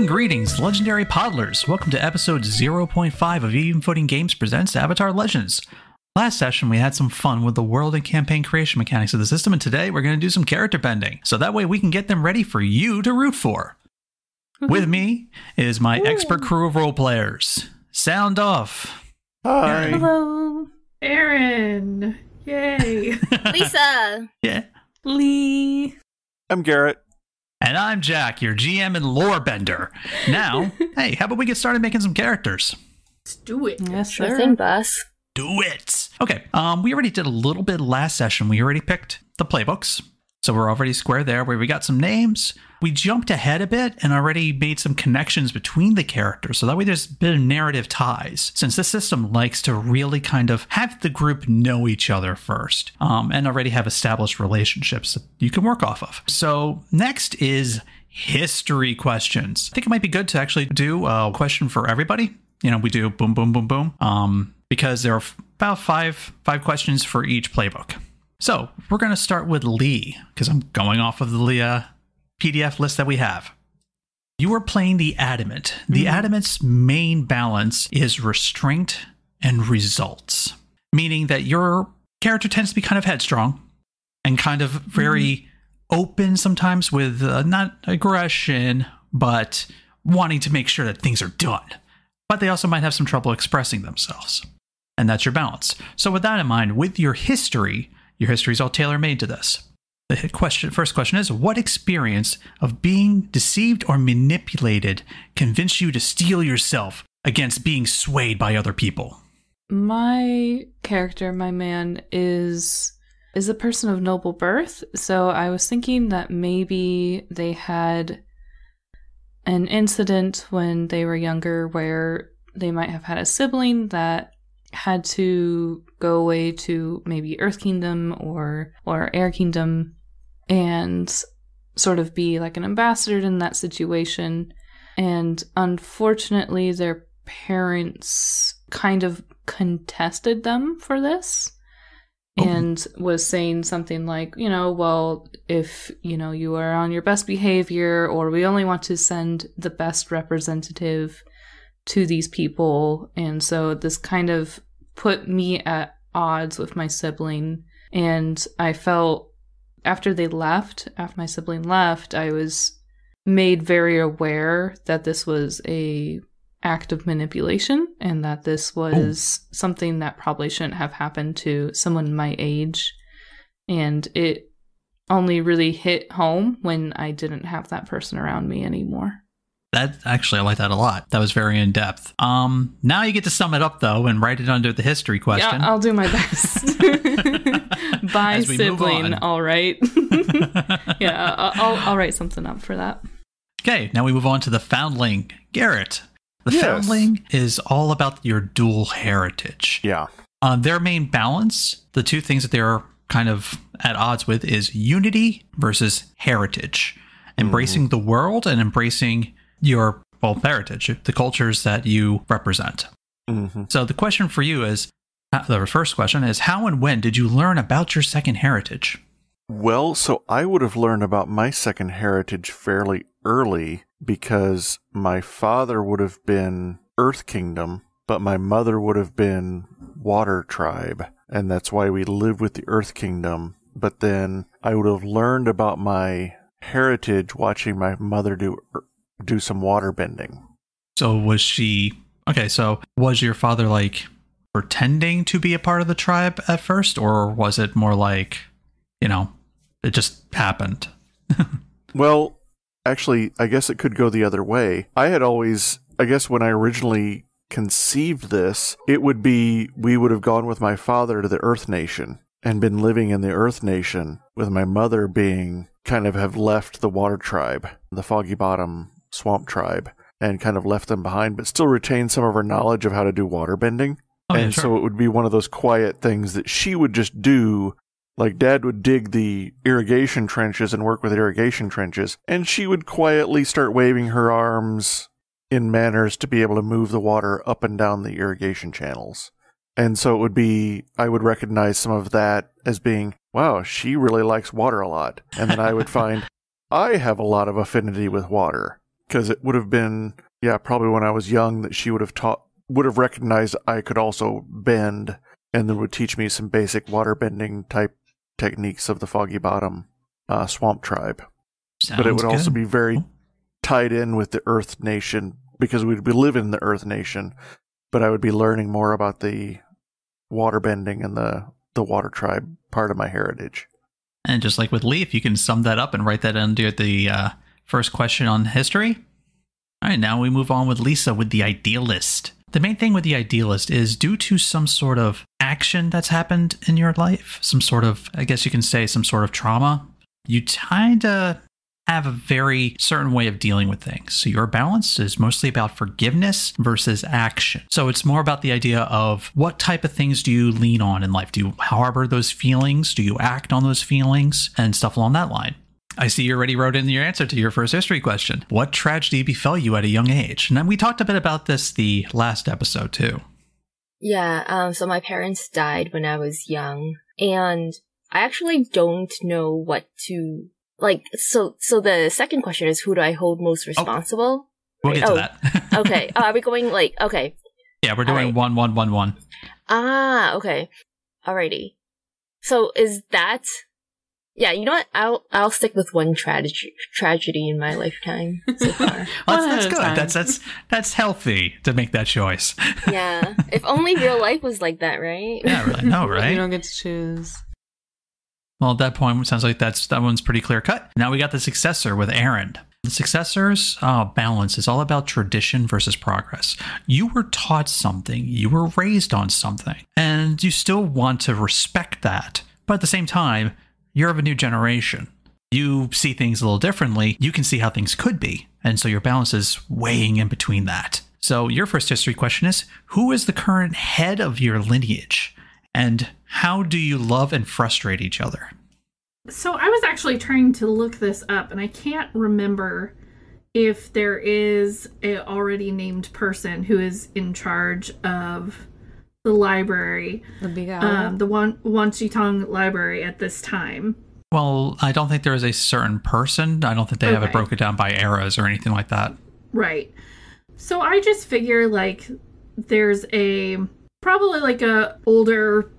greetings, legendary podlers. Welcome to episode 0.5 of Even Footing Games presents Avatar Legends. Last session, we had some fun with the world and campaign creation mechanics of the system, and today we're going to do some character bending, so that way we can get them ready for you to root for. With me is my expert crew of role players. Sound off. Hi. Hello. Aaryn. Yay. Lisa. Yeah. Lee. I'm Garrett. And I'm Jack, your GM and lore bender. Now, hey, how about we get started making some characters? Let's do it. Yes, sure thing, boss. Do it. Okay, we already did a little bit last session. We already picked the playbooks. So we're already square there where we got some names. We jumped ahead a bit and already made some connections between the characters. So that way there's a bit of narrative ties. Since this system likes to really kind of have the group know each other first and already have established relationships that you can work off of. So next is history questions. I think it might be good to actually do a question for everybody. You know, we do boom, boom, boom, boom. Because there are about five questions for each playbook. So we're going to start with Lee, because I'm going off of the PDF list that we have. You are playing the Adamant. The Adamant's main balance is restraint and results, meaning that your character tends to be kind of headstrong and kind of very open sometimes with not aggression, but wanting to make sure that things are done. But they also might have some trouble expressing themselves. And that's your balance. So with that in mind, with your history is all tailor-made to this. The first question is, what experience of being deceived or manipulated convinced you to steel yourself against being swayed by other people? My character, my man, is a person of noble birth. So I was thinking that maybe they had an incident when they were younger where they might have had a sibling that had to go away to maybe Earth Kingdom or Air Kingdom and sort of be like an ambassador in that situation. And unfortunately, their parents kind of contested them for this and was saying something like, well, if, you are on your best behavior, or we only want to send the best representative to these people. And so this kind of put me at odds with my sibling. And I felt after my sibling left, I was made very aware that this was a act of manipulation and that this was something that probably shouldn't have happened to someone my age. And it only really hit home when I didn't have that person around me anymore. That actually, I like that a lot. That was very in-depth. Now you get to sum it up, though, and write it under the history question. Yeah, I'll do my best. By sibling, all right. Yeah, I'll write something up for that. Okay, now we move on to the Foundling. Garrett, the Foundling is all about your dual heritage. Yeah. Their main balance, the two things that they're kind of at odds with, is unity versus heritage. Embracing the world and embracing your heritage, the cultures that you represent. So the question for you is, the first question is, how and when did you learn about your second heritage? Well, so I would have learned about my second heritage fairly early because my father would have been Earth Kingdom, but my mother would have been Water Tribe. And that's why we lived with the Earth Kingdom. But then I would have learned about my heritage watching my mother do some water bending. So was your father like pretending to be a part of the tribe at first, or was it more like, it just happened? Well, actually, I guess it could go the other way. I guess when I originally conceived this, it would be, we would have gone with my father to the Earth Nation and been living in the Earth Nation, with my mother being kind of have left the Water Tribe, the Foggy Bottom Swamp Tribe, and kind of left them behind, but still retained some of her knowledge of how to do water bending. So it would be one of those quiet things that she would just do. Like Dad would dig the irrigation trenches and work with irrigation trenches, and she would quietly start waving her arms in manners to be able to move the water up and down the irrigation channels. And so it would be, I would recognize some of that as being, wow, she really likes water a lot. And then I would find I have a lot of affinity with water. Because it would have been, probably when I was young that she would have recognized I could also bend, and then would teach me some basic water bending type techniques of the Foggy Bottom swamp tribe. But it would also be very tied in with the Earth Nation, because we'd be living in the Earth Nation, but I would be learning more about the water bending and the water tribe part of my heritage. And just like with Lee, if you can sum that up and write that under the first question on history. All right, now we move on with Lisa with the idealist. The main thing with the idealist is due to some sort of action that's happened in your life, some sort of, I guess you can say, some sort of trauma, you kind of have a very certain way of dealing with things. So your balance is mostly about forgiveness versus action. So it's more about the idea of what type of things do you lean on in life? Do you harbor those feelings? Do you act on those feelings? And stuff along that line. I see you already wrote in your answer to your first history question. What tragedy befell you at a young age? And then we talked a bit about this the last episode too. Yeah, so my parents died when I was young, and I actually don't know what to... So the second question is, who do I hold most responsible? We'll get to that. Okay. Are we going okay. Yeah, we're doing 1, 1, 1, 1. Ah, okay. Alrighty. So is that... Yeah, you know what? I'll stick with one tragedy in my lifetime so far. That's good. That's healthy to make that choice. Yeah. If only real life was like that, right? Yeah, really. No, right? You don't get to choose. Well, at that point, it sounds like that one's pretty clear cut. Now we got the successor with Aaryn. The successor's balance is all about tradition versus progress. You were taught something, you were raised on something, and you still want to respect that. But at the same time, you're of a new generation. You see things a little differently. You can see how things could be. And so your balance is weighing in between that. So your first history question is, who is the current head of your lineage? And how do you love and frustrate each other? So I was actually trying to look this up, and I can't remember if there is a already named person who is in charge of the library, the Wanchitong Library at this time. Well, I don't think there is a certain person. I don't think they have it broken down by eras or anything like that. Right. So I just figure there's probably a older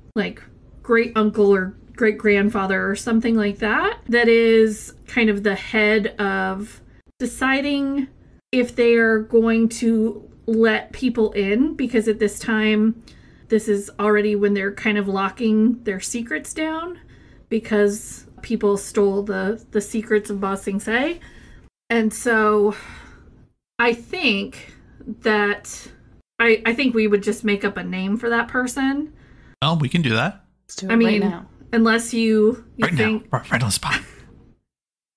great uncle or great grandfather or something like that is kind of the head of deciding if they are going to let people in, because at this time this is already when they're kind of locking their secrets down because people stole the secrets of Ba Sing Se. And so I think that I think we would just make up a name for that person. Oh, we can do that. Let's do it right now. Unless you right think... Now. Right on the spot.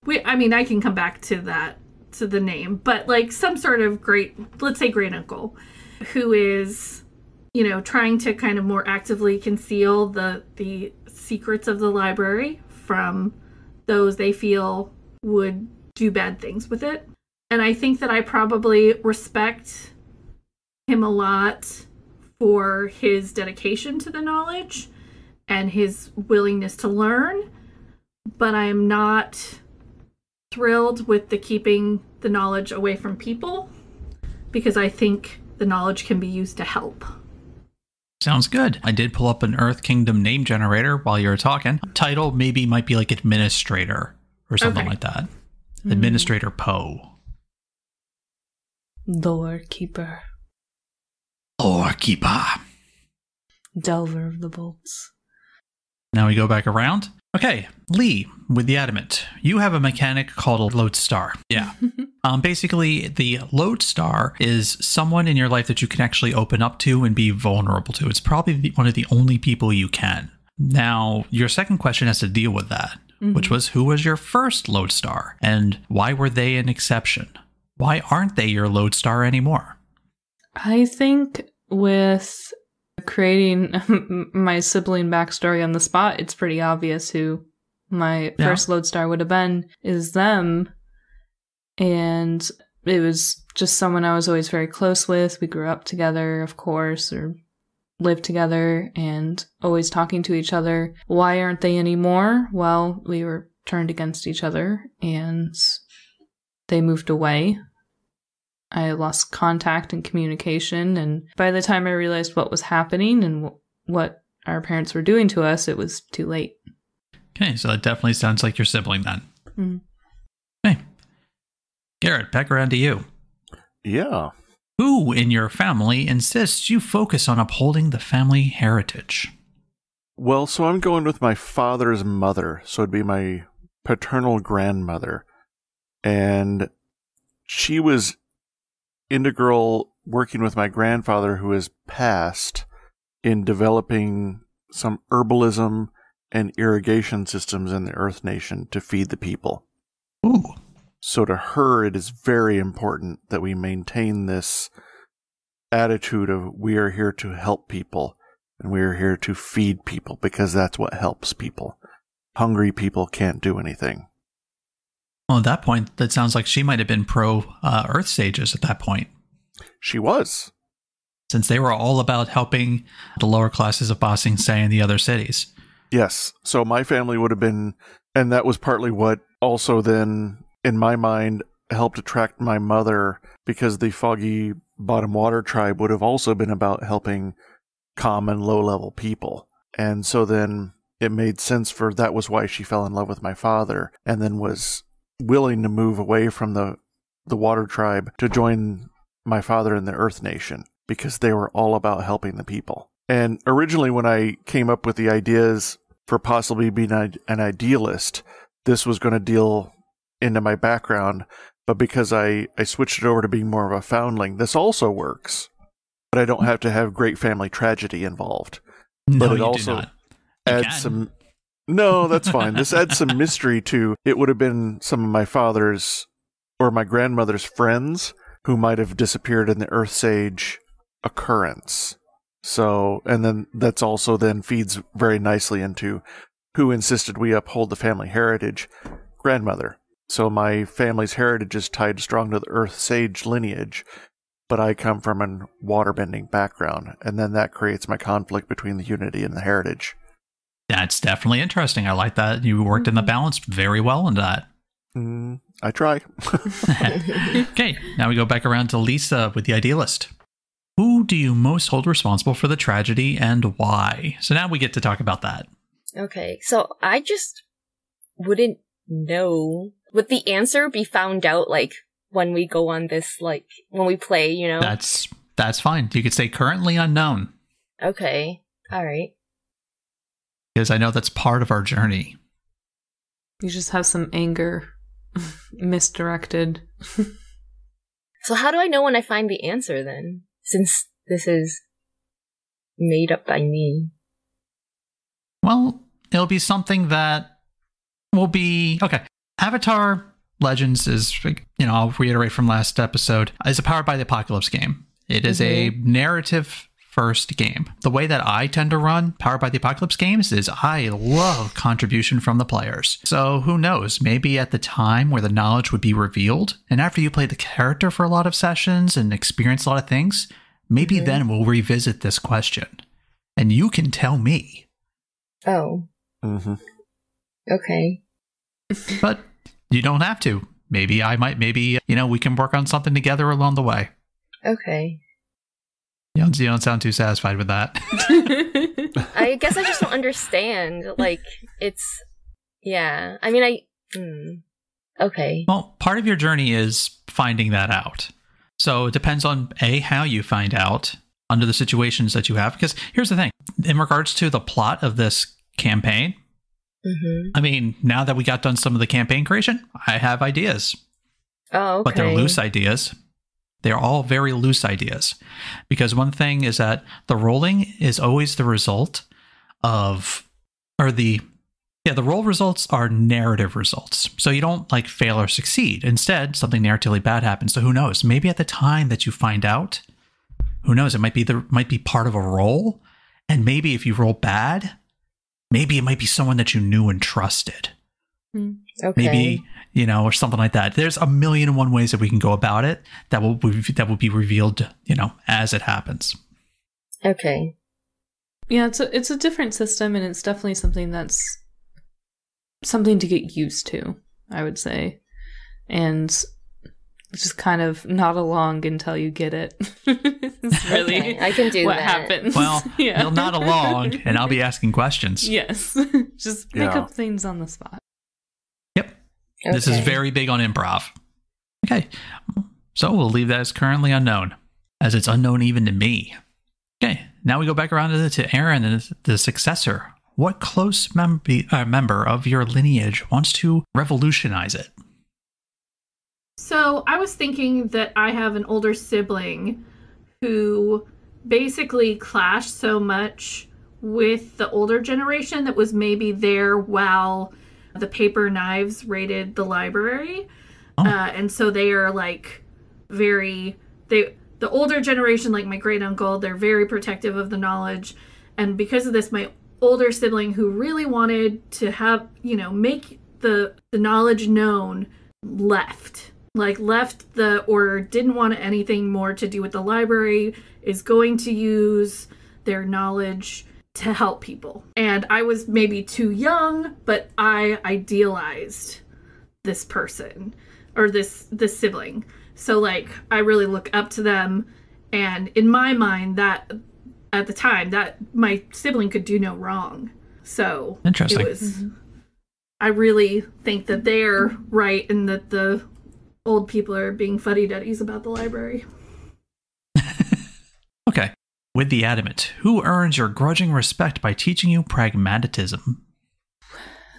I can come back to that, to the name. But some sort of let's say great uncle, who is, trying to kind of more actively conceal the secrets of the library from those they feel would do bad things with it. And I think that I probably respect him a lot for his dedication to the knowledge and his willingness to learn, but I'm not thrilled with the keeping the knowledge away from people, because I think the knowledge can be used to help. Sounds good. I did pull up an Earth Kingdom name generator while you were talking. Title might be administrator or something like that. Administrator Poe. Doorkeeper. Doorkeeper. Delver of the bolts. Now we go back around. Okay, Lee, with the adamant. You have a mechanic called a lodestar. Yeah. Basically, the lodestar is someone in your life that you can actually open up to and be vulnerable to. It's probably one of the only people you can. Now, your second question has to deal with that, which was, who was your first lodestar? And why were they an exception? Why aren't they your lodestar anymore? I think with creating my sibling backstory on the spot, it's pretty obvious who my first lodestar would have been, is them. And it was just someone I was always very close with. We grew up together, of course, or lived together and always talking to each other. Why aren't they anymore? Well, we were turned against each other and they moved away. I lost contact and communication. And by the time I realized what was happening and what our parents were doing to us, it was too late. Okay, so that definitely sounds like your sibling then. Mm-hmm. Okay. Garrett, back around to you. Yeah. Who in your family insists you focus on upholding the family heritage? Well, so I'm going with my father's mother. So it'd be my paternal grandmother. And she was integral working with my grandfather, who has passed, in developing some herbalism and irrigation systems in the Earth Nation to feed the people. Ooh. So to her, it is very important that we maintain this attitude of we are here to help people and we are here to feed people, because that's what helps people. Hungry people can't do anything. Well, at that point, that sounds like she might have been pro Earth Sages at that point. She was. Since they were all about helping the lower classes of Ba Sing Se and the other cities. Yes. So my family would have been, and that was partly what also then, in my mind, helped attract my mother, because the Foggy Bottom Water tribe would have also been about helping common low-level people. And so then it made sense for that was why she fell in love with my father and then was willing to move away from the water tribe to join my father in the Earth Nation, because they were all about helping the people. And originally when I came up with the ideas for possibly being an idealist, this was going to deal into my background, but because I switched it over to being more of a foundling, this also works. But I don't have to have great family tragedy involved. No, but it you also do not. adds some... No, that's fine. This adds some mystery to... It would have been some of my father's or my grandmother's friends who might have disappeared in the Earth Sage occurrence. So, and then that's also then feeds very nicely into who insisted we uphold the family heritage. Grandmother. So my family's heritage is tied strong to the Earth Sage lineage, but I come from a waterbending background, and then that creates my conflict between the unity and the heritage. That's definitely interesting. I like that. You worked in the balance very well in that. I try. Okay, now we go back around to Lisa with the idealist. Who do you most hold responsible for the tragedy and why? So now we get to talk about that. Okay, so I just wouldn't know. Would the answer be found out, like, when we go on this, like, when we play, you know? That's fine. You could say currently unknown. Okay, alright. Because I know that's part of our journey. You just have some anger misdirected. So how do I know when I find the answer, then? Since this is made up by me. Well, it'll be something that will be... Okay, Avatar Legends is, I'll reiterate from last episode, is a Powered by the Apocalypse game. It is a narrative-first game. The way that I tend to run Powered by the Apocalypse games is I love contribution from the players. So who knows, maybe at the time where the knowledge would be revealed, and after you play the character for a lot of sessions and experience a lot of things, maybe then we'll revisit this question. And you can tell me. Oh. Okay. But you don't have to. Maybe we can work on something together along the way. Okay. You don't sound too satisfied with that. I guess I just don't understand. Like, it's... Yeah. I mean, okay. Well, part of your journey is finding that out. So it depends on, A, how you find out under the situations that you have. Because here's the thing. In regards to the plot of this campaign, I mean, now that we got done some of the campaign creation, I have ideas. Oh, okay. But they're loose ideas. They're all very loose ideas. Because one thing is that the rolling is always the result of... the roll results are narrative results. So you don't, like, fail or succeed. Instead, something narratively bad happens. So who knows? Maybe at the time that you find out, who knows? It might be part of a roll. And maybe if you roll bad... Maybe it might be someone that you knew and trusted. Okay. Maybe, or something like that. There's a million and one ways that we can go about it that will be revealed, as it happens. Okay. Yeah, it's a different system, and it's definitely something that's something to get used to, I would say. And just kind of nod along until you get it. It's really Okay, I can do what that. happens. Well, Yeah. you'll nod along, and I'll be asking questions. Yes. Just make Yeah. up things on the spot. Yep. This is Okay. very big on improv. Okay. So we'll leave that as currently unknown, as it's unknown even to me. Okay. Now we go back around to Aaryn, and the successor. What close member of your lineage wants to revolutionize it? So I was thinking that I have an older sibling who basically clashed so much with the older generation that was maybe there while the paper knives raided the library. Oh. And so they are like the older generation, like my great uncle, they're very protective of the knowledge. And because of this, my older sibling who really wanted to have, make the knowledge known left the order, didn't want anything more to do with the library, is going to use their knowledge to help people. And I was maybe too young, but I idealized this person or this sibling. So like I really look up to them, and in my mind that at the time that my sibling could do no wrong. So Interesting. it was I really think that they're right and that the old people are being fuddy-duddies about the library. Okay. With the adamant, who earns your grudging respect by teaching you pragmatism?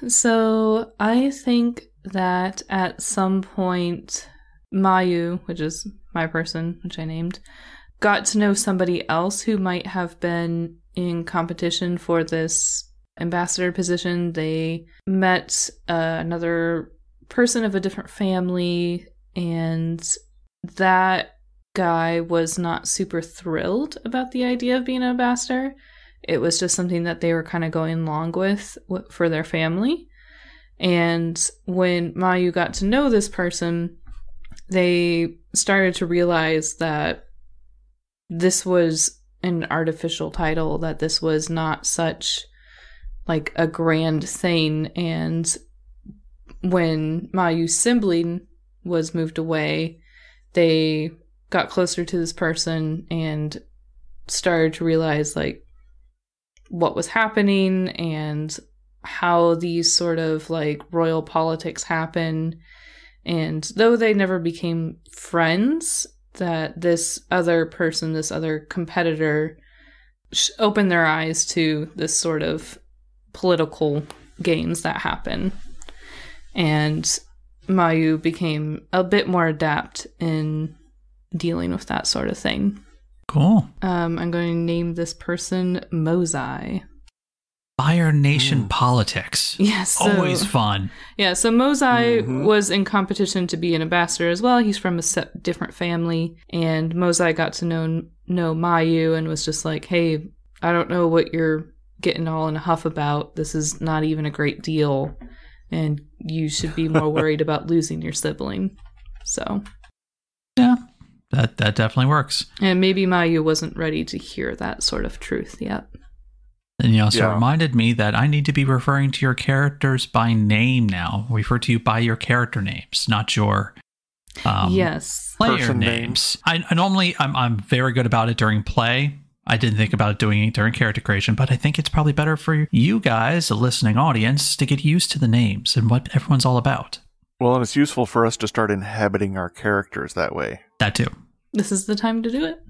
So I think that at some point, Mayu, which is my person, which I named, got to know somebody else who might have been in competition for this ambassador position. They met another person of a different family, and that guy was not super thrilled about the idea of being an ambassador. It was just something that they were kind of going along with for their family. And when Mayu got to know this person, they started to realize that this was an artificial title, that this was not such like a grand thing. And when Mayu's sibling was moved away, they got closer to this person and started to realize like what was happening and how these sort of like royal politics happen. And though they never became friends, that this other person, this other competitor, opened their eyes to this sort of political games that happen. And Mayu became a bit more adept in dealing with that sort of thing. Cool. I'm going to name this person Mozai. Fire Nation politics. Yes. Always fun. Yeah, so Mozai was in competition to be an ambassador as well. He's from a different family, and Mozai got to know Mayu and was just like, hey, I don't know what you're getting all in a huff about. This is not even a great deal, and you should be more worried about losing your sibling. So, Yeah, that definitely works. and maybe Mayu wasn't ready to hear that sort of truth yet. And you also Yeah. reminded me that I need to be referring to your characters by name now. Refer to you by your character names, not your Yes. player Person names. I normally I'm very good about it during play. I didn't think about doing it during character creation, but I think it's probably better for you guys, the listening audience, to get used to the names and what everyone's all about. Well, and it's useful for us to start inhabiting our characters that way. That too. This is the time to do it.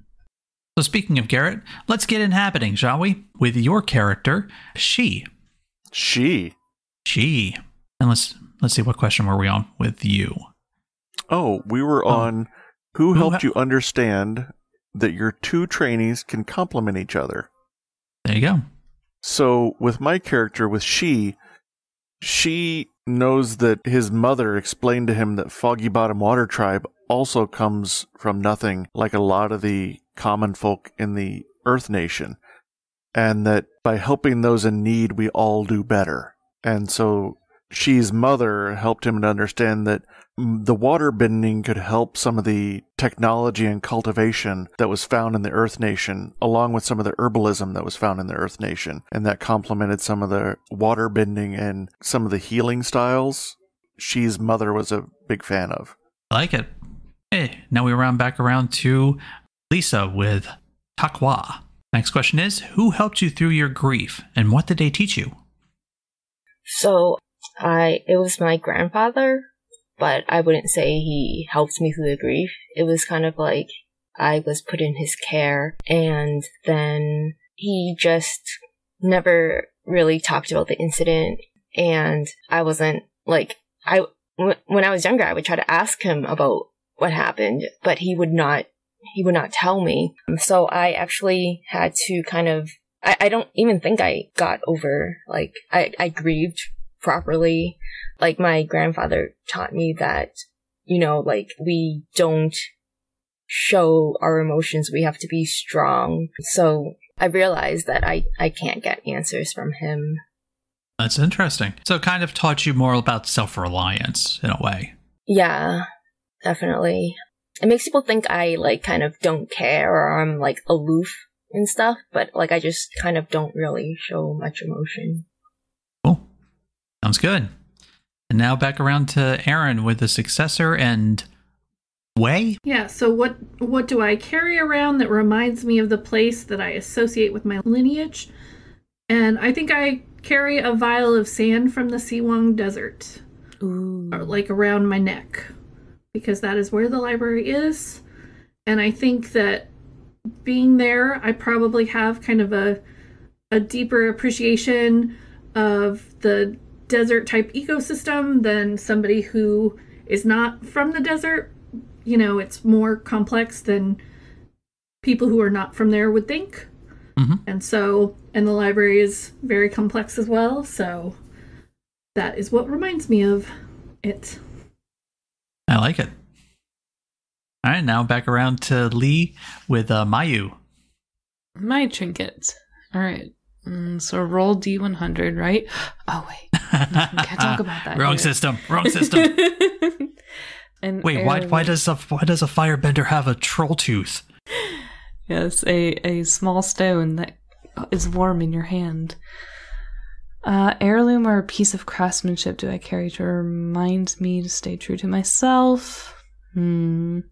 So speaking of Garrett, let's get inhabiting, shall we? With your character, she. She. And let's see, what question were we on with you? Oh, we were on who helped you understand that your two trainees can complement each other. There you go. So with my character, with she knows that his mother explained to him that Foggy Bottom Water Tribe also comes from nothing, like a lot of the common folk in the Earth Nation, and that by helping those in need, we all do better. And so she's mother helped him to understand that the water bending could help some of the technology and cultivation that was found in the Earth Nation, along with some of the herbalism that was found in the Earth Nation. And that complemented some of the water bending and some of the healing styles she's mother was a big fan of. I like it. Okay, now we round back around to Lisa with Takwa. Next question is, who helped you through your grief, and what did they teach you? So, it was my grandfather, but I wouldn't say he helped me through the grief. It was kind of like I was put in his care, and then he just never really talked about the incident, and I wasn't, like, when I was younger, I would try to ask him about what happened, but he would not tell me. So I actually had to kind of, I don't even think I got over, like, I grieved properly. Like, my grandfather taught me that, you know, like, we don't show our emotions, we have to be strong. So I realized that I can't get answers from him. That's interesting. So it kind of taught you more about self-reliance in a way. Yeah, definitely. It makes people think I, like, kind of don't care or I'm, like, aloof and stuff, but, like, I just kind of don't really show much emotion. Cool. Sounds good. And now back around to Aaryn with the successor and way. Yeah, so what do I carry around that reminds me of the place that I associate with my lineage? And I think I carry a vial of sand from the Siwang Desert. Ooh. Or, like, around my neck, because that is where the library is. And I think that being there, I probably have kind of a deeper appreciation of the desert type ecosystem than somebody who is not from the desert. You know, it's more complex than people who are not from there would think. Mm-hmm. And the library is very complex as well. So that is what reminds me of it. I like it. All right, now back around to Lee with Mayu. My trinket. All right. So roll D100, right? Oh, wait. Can't talk about that. Wrong system. And wait, why does a firebender have a troll tooth? Yes, a small stone that is warm in your hand. Heirloom or a piece of craftsmanship do I carry to remind me to stay true to myself? I'm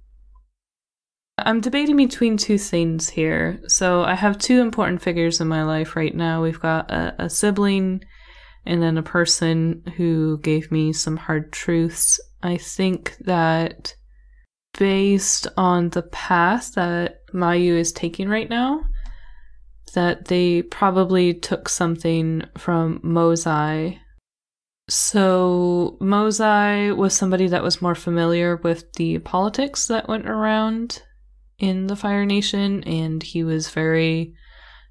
debating between two things here. So I have two important figures in my life right now. We've got a sibling and then a person who gave me some hard truths. I think that based on the path that Mayu is taking right now, that they probably took something from Mosai. So Mosai was somebody that was more familiar with the politics that went around in the Fire Nation, and he was very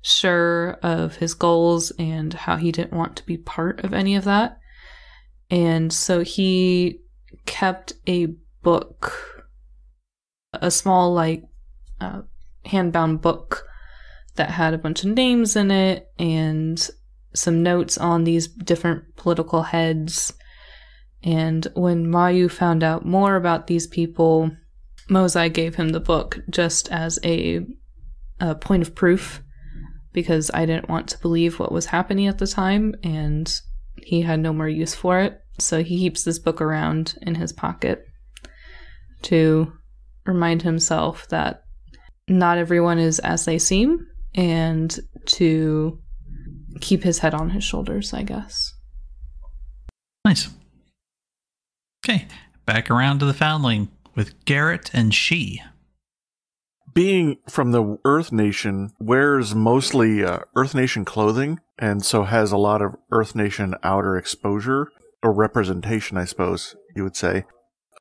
sure of his goals and how he didn't want to be part of any of that. And so he kept a book, a small, like, hand-bound book that had a bunch of names in it and some notes on these different political heads. And when Mayu found out more about these people, Mosai gave him the book just as a point of proof, because I didn't want to believe what was happening at the time, and he had no more use for it. So he keeps this book around in his pocket to remind himself that not everyone is as they seem, and to keep his head on his shoulders, I guess. Nice. Okay, back around to the Foundling with Garrett and she. Being from the Earth Nation, wears mostly Earth Nation clothing, and so has a lot of Earth Nation outer exposure, or representation, I suppose you would say.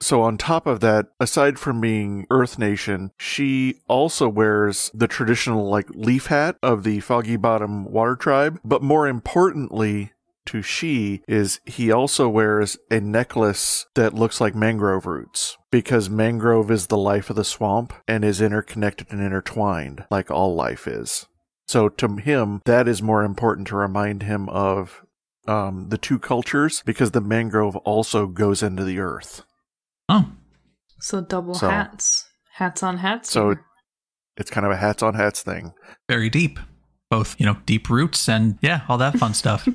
So on top of that, aside from being Earth Nation, she also wears the traditional, like, leaf hat of the Foggy Bottom Water Tribe, but more importantly to she is he also wears a necklace that looks like mangrove roots, because mangrove is the life of the swamp and is interconnected and intertwined like all life is. So to him, that is more important to remind him of the two cultures, because the mangrove also goes into the earth. Oh. So double hats. Hats on hats. So it's kind of a hats on hats thing. Very deep. Both, deep roots and, yeah, all that fun stuff.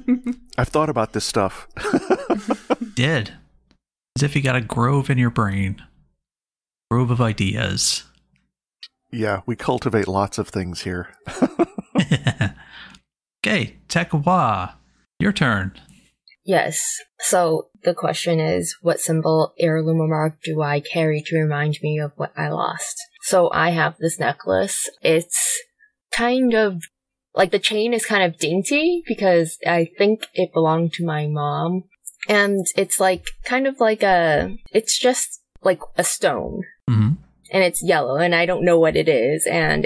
I've thought about this stuff. Did. As if you got a grove in your brain. Grove of ideas. Yeah, we cultivate lots of things here. Okay, Tekwa, your turn. Yes. So the question is, what symbol, heirloom, or mark do I carry to remind me of what I lost? So I have this necklace. It's kind of like the chain is kind of dainty because I think it belonged to my mom. And it's like kind of like it's just like a stone. Mm-hmm. And it's yellow and I don't know what it is. And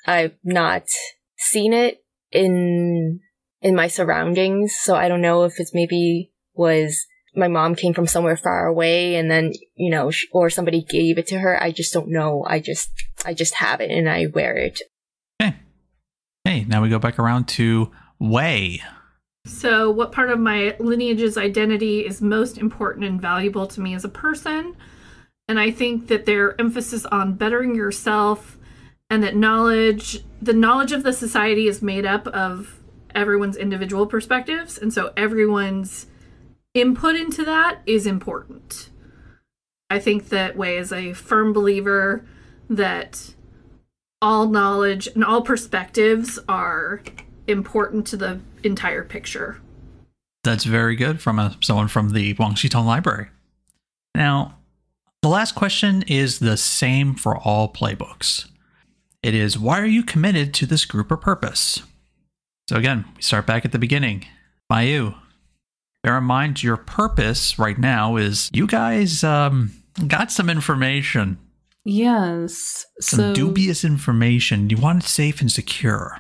I've not seen it in my surroundings. So I don't know if it's maybe was my mom came from somewhere far away and then, or somebody gave it to her. I just don't know. I just have it and I wear it. Okay. Hey, now we go back around to Wei. So what part of my lineage's identity is most important and valuable to me as a person? And I think that their emphasis on bettering yourself and that the knowledge of the society is made up of everyone's individual perspectives. And so everyone's input into that is important. I think that Wei is a firm believer that all knowledge and all perspectives are important to the entire picture. That's very good from someone from the Wangshitong Library. Now, the last question is the same for all playbooks. It is, why are you committed to this group or purpose? So again, we start back at the beginning. Mayu, bear in mind your purpose right now is you guys got some information. Yes. Some dubious information. You want it safe and secure.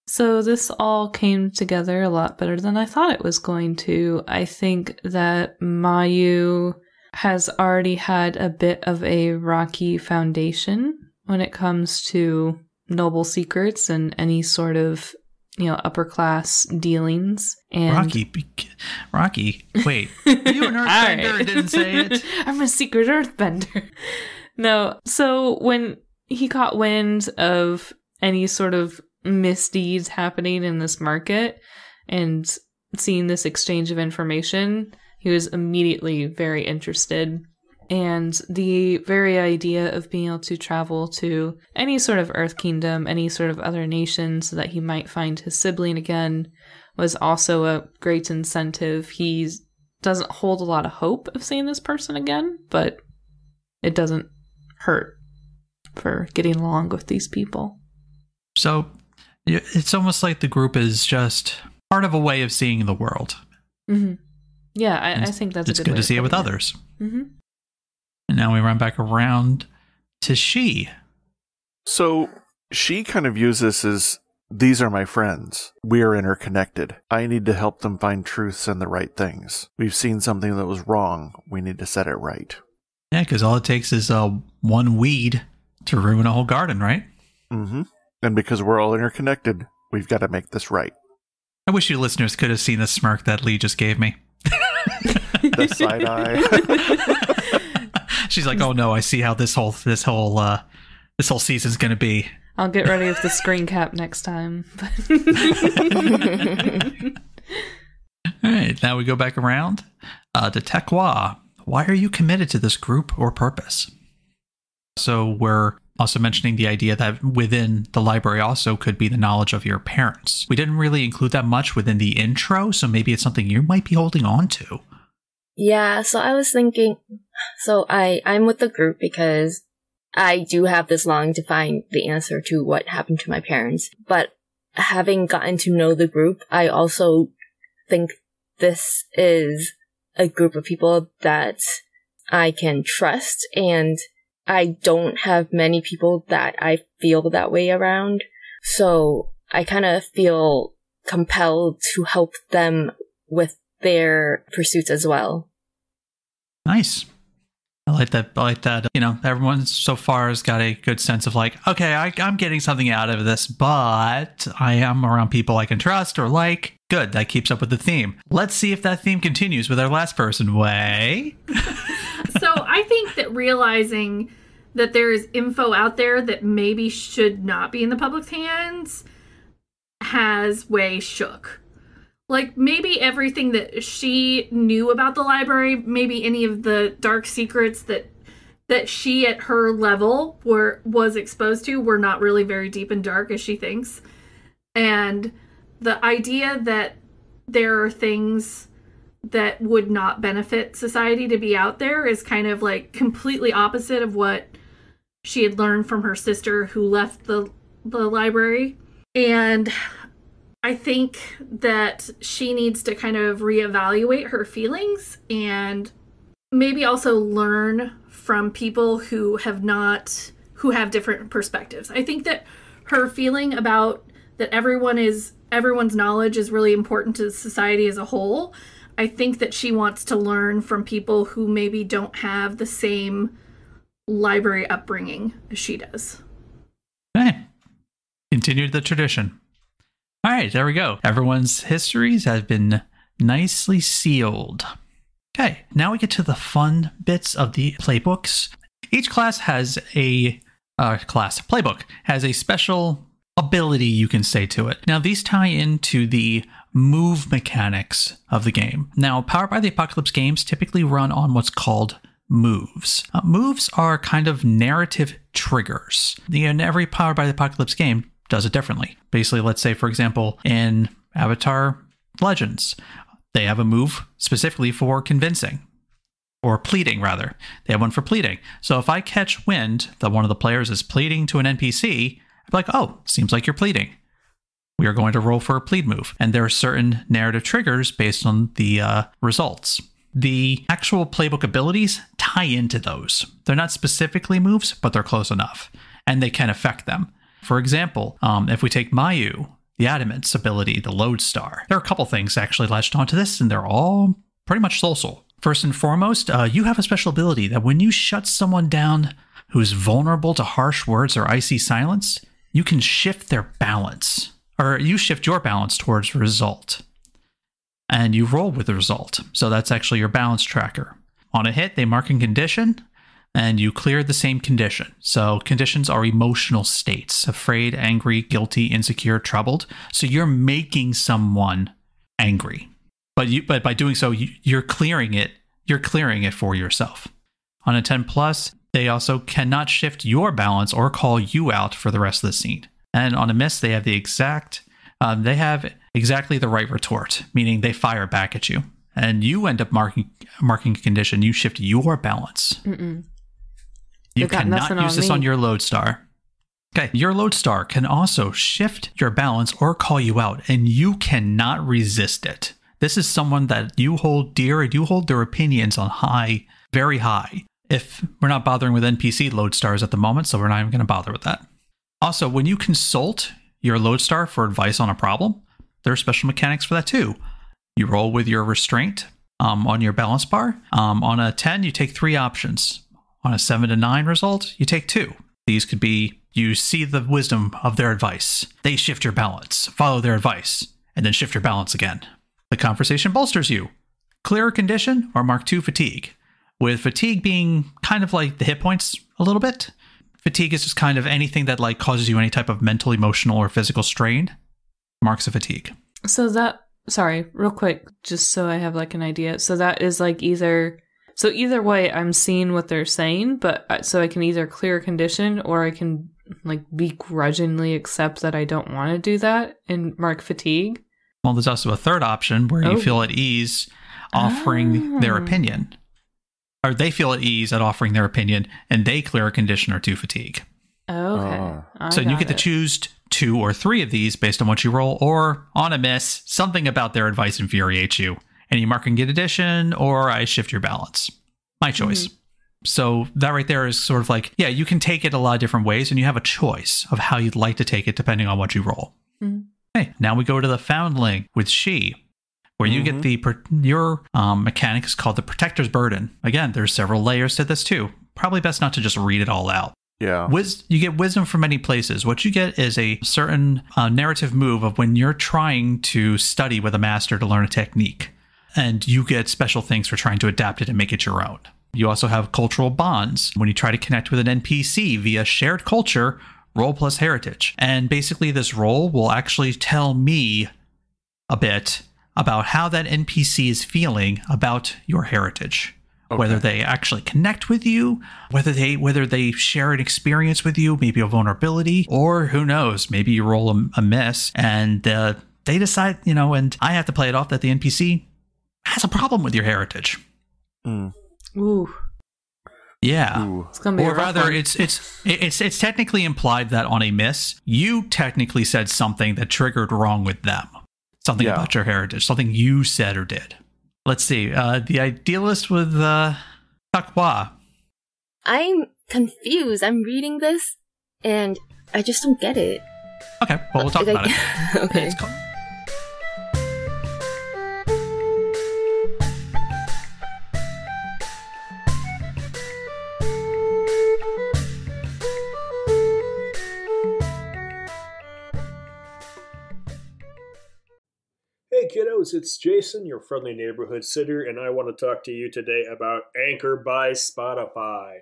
So this all came together a lot better than I thought it was going to. I think that Mayu has already had a bit of a rocky foundation when it comes to noble secrets and any sort of, upper class dealings. And Rocky, wait, are you an earthbender and didn't say it? I'm a secret earthbender. No, so when he caught wind of any sort of misdeeds happening in this market and seeing this exchange of information, he was immediately very interested. And the very idea of being able to travel to any sort of Earth Kingdom, any sort of other nation so that he might find his sibling again was also a great incentive. He doesn't hold a lot of hope of seeing this person again, but it doesn't hurt for getting along with these people. So it's almost like the group is just part of a way of seeing the world. Mm-hmm. Yeah, I think that's a good way. It's good to see it with others. Mm-hmm. And now we run back around to she. So she kind of views this as, these are my friends. We are interconnected. I need to help them find truths and the right things. We've seen something that was wrong. We need to set it right. Yeah, because all it takes is one weed to ruin a whole garden, right? Mm-hmm. And because we're all interconnected, we've got to make this right. I wish you listeners could have seen the smirk that Lee just gave me. The side eye. She's like, "Oh no, I see how this whole season's going to be." I'll get ready with the screen cap next time. All right, now we go back around to Tekwa. Why are you committed to this group or purpose? So we're also mentioning the idea that within the library also could be the knowledge of your parents. We didn't really include that much within the intro, so maybe it's something you might be holding on to. Yeah, so I was thinking, I'm with the group because I do have this longing to find the answer to what happened to my parents. But having gotten to know the group, I also think this is a group of people that I can trust, and I don't have many people that I feel that way around. So I kind of feel compelled to help them with their pursuits as well. Nice. I like that. Everyone so far has got a good sense of like, okay, I'm getting something out of this, but I am around people I can trust or like. Good. That keeps up with the theme. Let's see if that theme continues with our last person, Wei. So I think that realizing that there is info out there that maybe should not be in the public's hands has Wei shook. Like, maybe everything that she knew about the library, maybe any of the dark secrets that that she at her level was exposed to were not really very deep and dark as she thinks. And the idea that there are things that would not benefit society to be out there is kind of like completely opposite of what she had learned from her sister who left the library. And I think that she needs to kind of reevaluate her feelings and maybe also learn from people who have different perspectives. I think that her feeling about that everyone's knowledge is really important to society as a whole. I think that she wants to learn from people who maybe don't have the same library upbringing as she does. Okay. Continued the tradition. All right, there we go. Everyone's histories have been nicely sealed. Okay, now we get to the fun bits of the playbooks. Each class has playbook has a special ability, you can say, to it. Now, these tie into the move mechanics of the game. Now, Powered by the Apocalypse games typically run on what's called moves. Moves are kind of narrative triggers. And every Powered by the Apocalypse game does it differently. Basically, let's say, for example, in Avatar Legends, they have a move specifically for convincing, or pleading, rather. They have one for pleading. So if I catch wind that one of the players is pleading to an NPC, I'm like, oh, seems like you're pleading. We are going to roll for a plead move. And there are certain narrative triggers based on the results. The actual playbook abilities tie into those. They're not specifically moves, but they're close enough, and they can affect them. For example, if we take Mayu, the Adamant's ability, the Lodestar, there are a couple things actually latched onto this, and they're all pretty much social. First and foremost, you have a special ability that when you shut someone down who's vulnerable to harsh words or icy silence, you can shift their balance, or you shift your balance towards result. And you roll with the result. So that's actually your balance tracker. On a hit, they mark a condition, and you clear the same condition. So conditions are emotional states: afraid, angry, guilty, insecure, troubled. So you're making someone angry. But by doing so, you're clearing it. You're clearing it for yourself. On a 10+, they also cannot shift your balance or call you out for the rest of the scene. And on a miss, they have exactly the right retort, meaning they fire back at you. And you end up marking a condition. You shift your balance. Mm-mm. You cannot use this on your Lodestar. Okay, your Lodestar can also shift your balance or call you out, and you cannot resist it. This is someone that you hold dear, and you hold their opinions on high, very high. If we're not bothering with NPC Lodestars at the moment, so we're not even going to bother with that. Also, when you consult your Lodestar for advice on a problem, there are special mechanics for that too. You roll with your restraint on your balance bar. On a 10, you take 3 options. On a 7 to 9 result, you take 2. These could be, you see the wisdom of their advice. They shift your balance, follow their advice, and then shift your balance again. The conversation bolsters you. Clear a condition or mark 2 fatigue. With fatigue being kind of like the hit points a little bit. Fatigue is just kind of anything that like causes you any type of mental, emotional, or physical strain. Marks of fatigue. So that, sorry, real quick, just so I have like an idea. So that is like either way, I'm seeing what they're saying, but so I can either clear a condition or I can like begrudgingly accept that I don't want to do that and mark fatigue. Well, there's also a third option where you feel at ease offering their opinion. Or they feel at ease at offering their opinion, and they clear a condition or 2 fatigue. Okay. So you get to choose 2 or 3 of these based on what you roll, or on a miss, something about their advice infuriates you, and you mark a condition, or I shift your balance. My choice. Mm-hmm. So that right there is sort of like, yeah, you can take it a lot of different ways, and you have a choice of how you'd like to take it depending on what you roll. Mm-hmm. Okay, now we go to the Foundling with She, where you get your mechanic is called the Protector's Burden. Again, there's several layers to this too. Probably best not to just read it all out. Yeah. You get wisdom from many places. What you get is a certain narrative move of when you're trying to study with a master to learn a technique. And you get special things for trying to adapt it and make it your own. You also have cultural bonds. When you try to connect with an NPC via shared culture, role plus heritage. And basically this role will actually tell me a bit about how that NPC is feeling about your heritage whether they actually connect with you, whether they share an experience with you, maybe a vulnerability, or who knows, maybe you roll a miss and they decide, and I have to play it off that the NPC has a problem with your heritage. Ooh. Yeah. Ooh. It's gonna be Or rather, it's technically implied that on a miss, you technically said something that triggered wrong with them. Something about your heritage, something you said or did. Let's see. The idealist with Takwa. I'm confused. I'm reading this, and I just don't get it. Okay, well, we'll talk about it. Okay. It's cool. Hey kiddos, it's Jason, your friendly neighborhood sitter, and I want to talk to you today about Anchor by Spotify.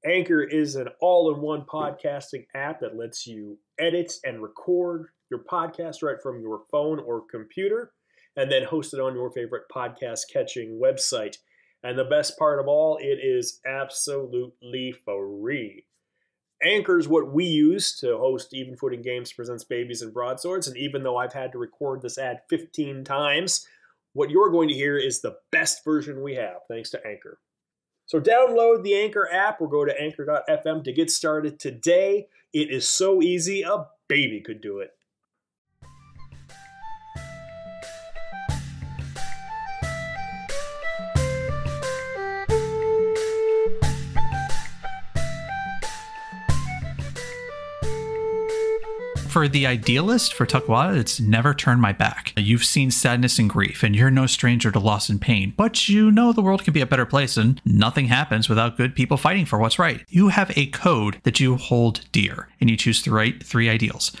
Anchor is an all-in-one podcasting app that lets you edit and record your podcast right from your phone or computer, and then host it on your favorite podcast-catching website. And the best part of all, it is absolutely free. Anchor is what we use to host Even Footing Games Presents Babies and Broadswords, and even though I've had to record this ad 15 times, what you're going to hear is the best version we have, thanks to Anchor. So download the Anchor app or go to anchor.fm to get started today. It is so easy, a baby could do it. For the idealist, for Takwa, it's never turn my back. You've seen sadness and grief, and you're no stranger to loss and pain, but you know the world can be a better place, and nothing happens without good people fighting for what's right. You have a code that you hold dear, and you choose the right 3 ideals.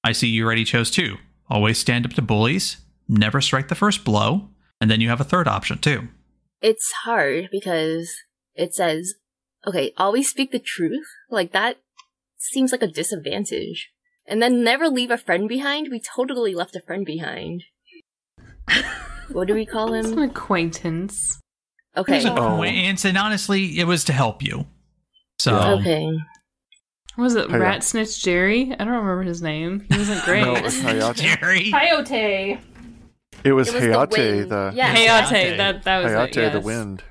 I see you already chose 2. Always stand up to bullies, never strike the first blow, and then you have a 3rd option, too. It's hard because it says, okay, always speak the truth. Like, that seems like a disadvantage. And then never leave a friend behind. We totally left a friend behind. What do we call him? It's an acquaintance. Okay. It was an acquaintance, and honestly, it was to help you. So, Okay. Was it Rat Snitch Jerry? I don't remember his name. He wasn't great. No, it was Hayate. Jerry. Coyote. It was the Hayate, wind. Yeah. Hayate, that was Hayate, it, yes. the wind.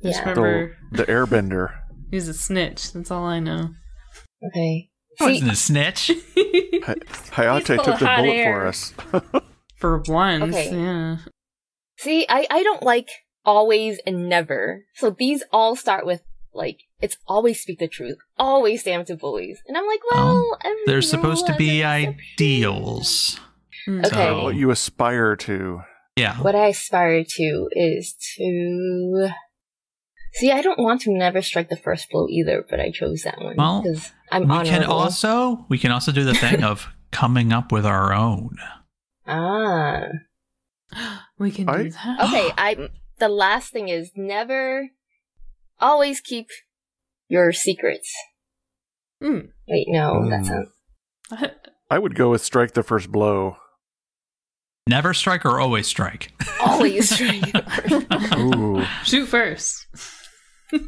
Just Yeah. remember, The airbender. he was a snitch. That's all I know. Okay. Wasn't a snitch. Hayate full took of the hot bullet air. for us. For once, Okay. yeah. See, I don't like always and never. So these all start with, like, it's always speak the truth. Always stand up to bullies. And I'm like, well, They're supposed to be ideals. Okay. What you aspire to. Yeah. What I aspire to is to... See, I don't want to never strike the first blow either, but I chose that one. Well, because I'm we honorable. can also do the thing of coming up with our own. Ah. We can do that. Okay, the last thing is never... Always keep your secrets. Mm. Wait, no, that's not... I would go with strike the first blow. Never strike or always strike. Always strike. Ooh. Shoot first.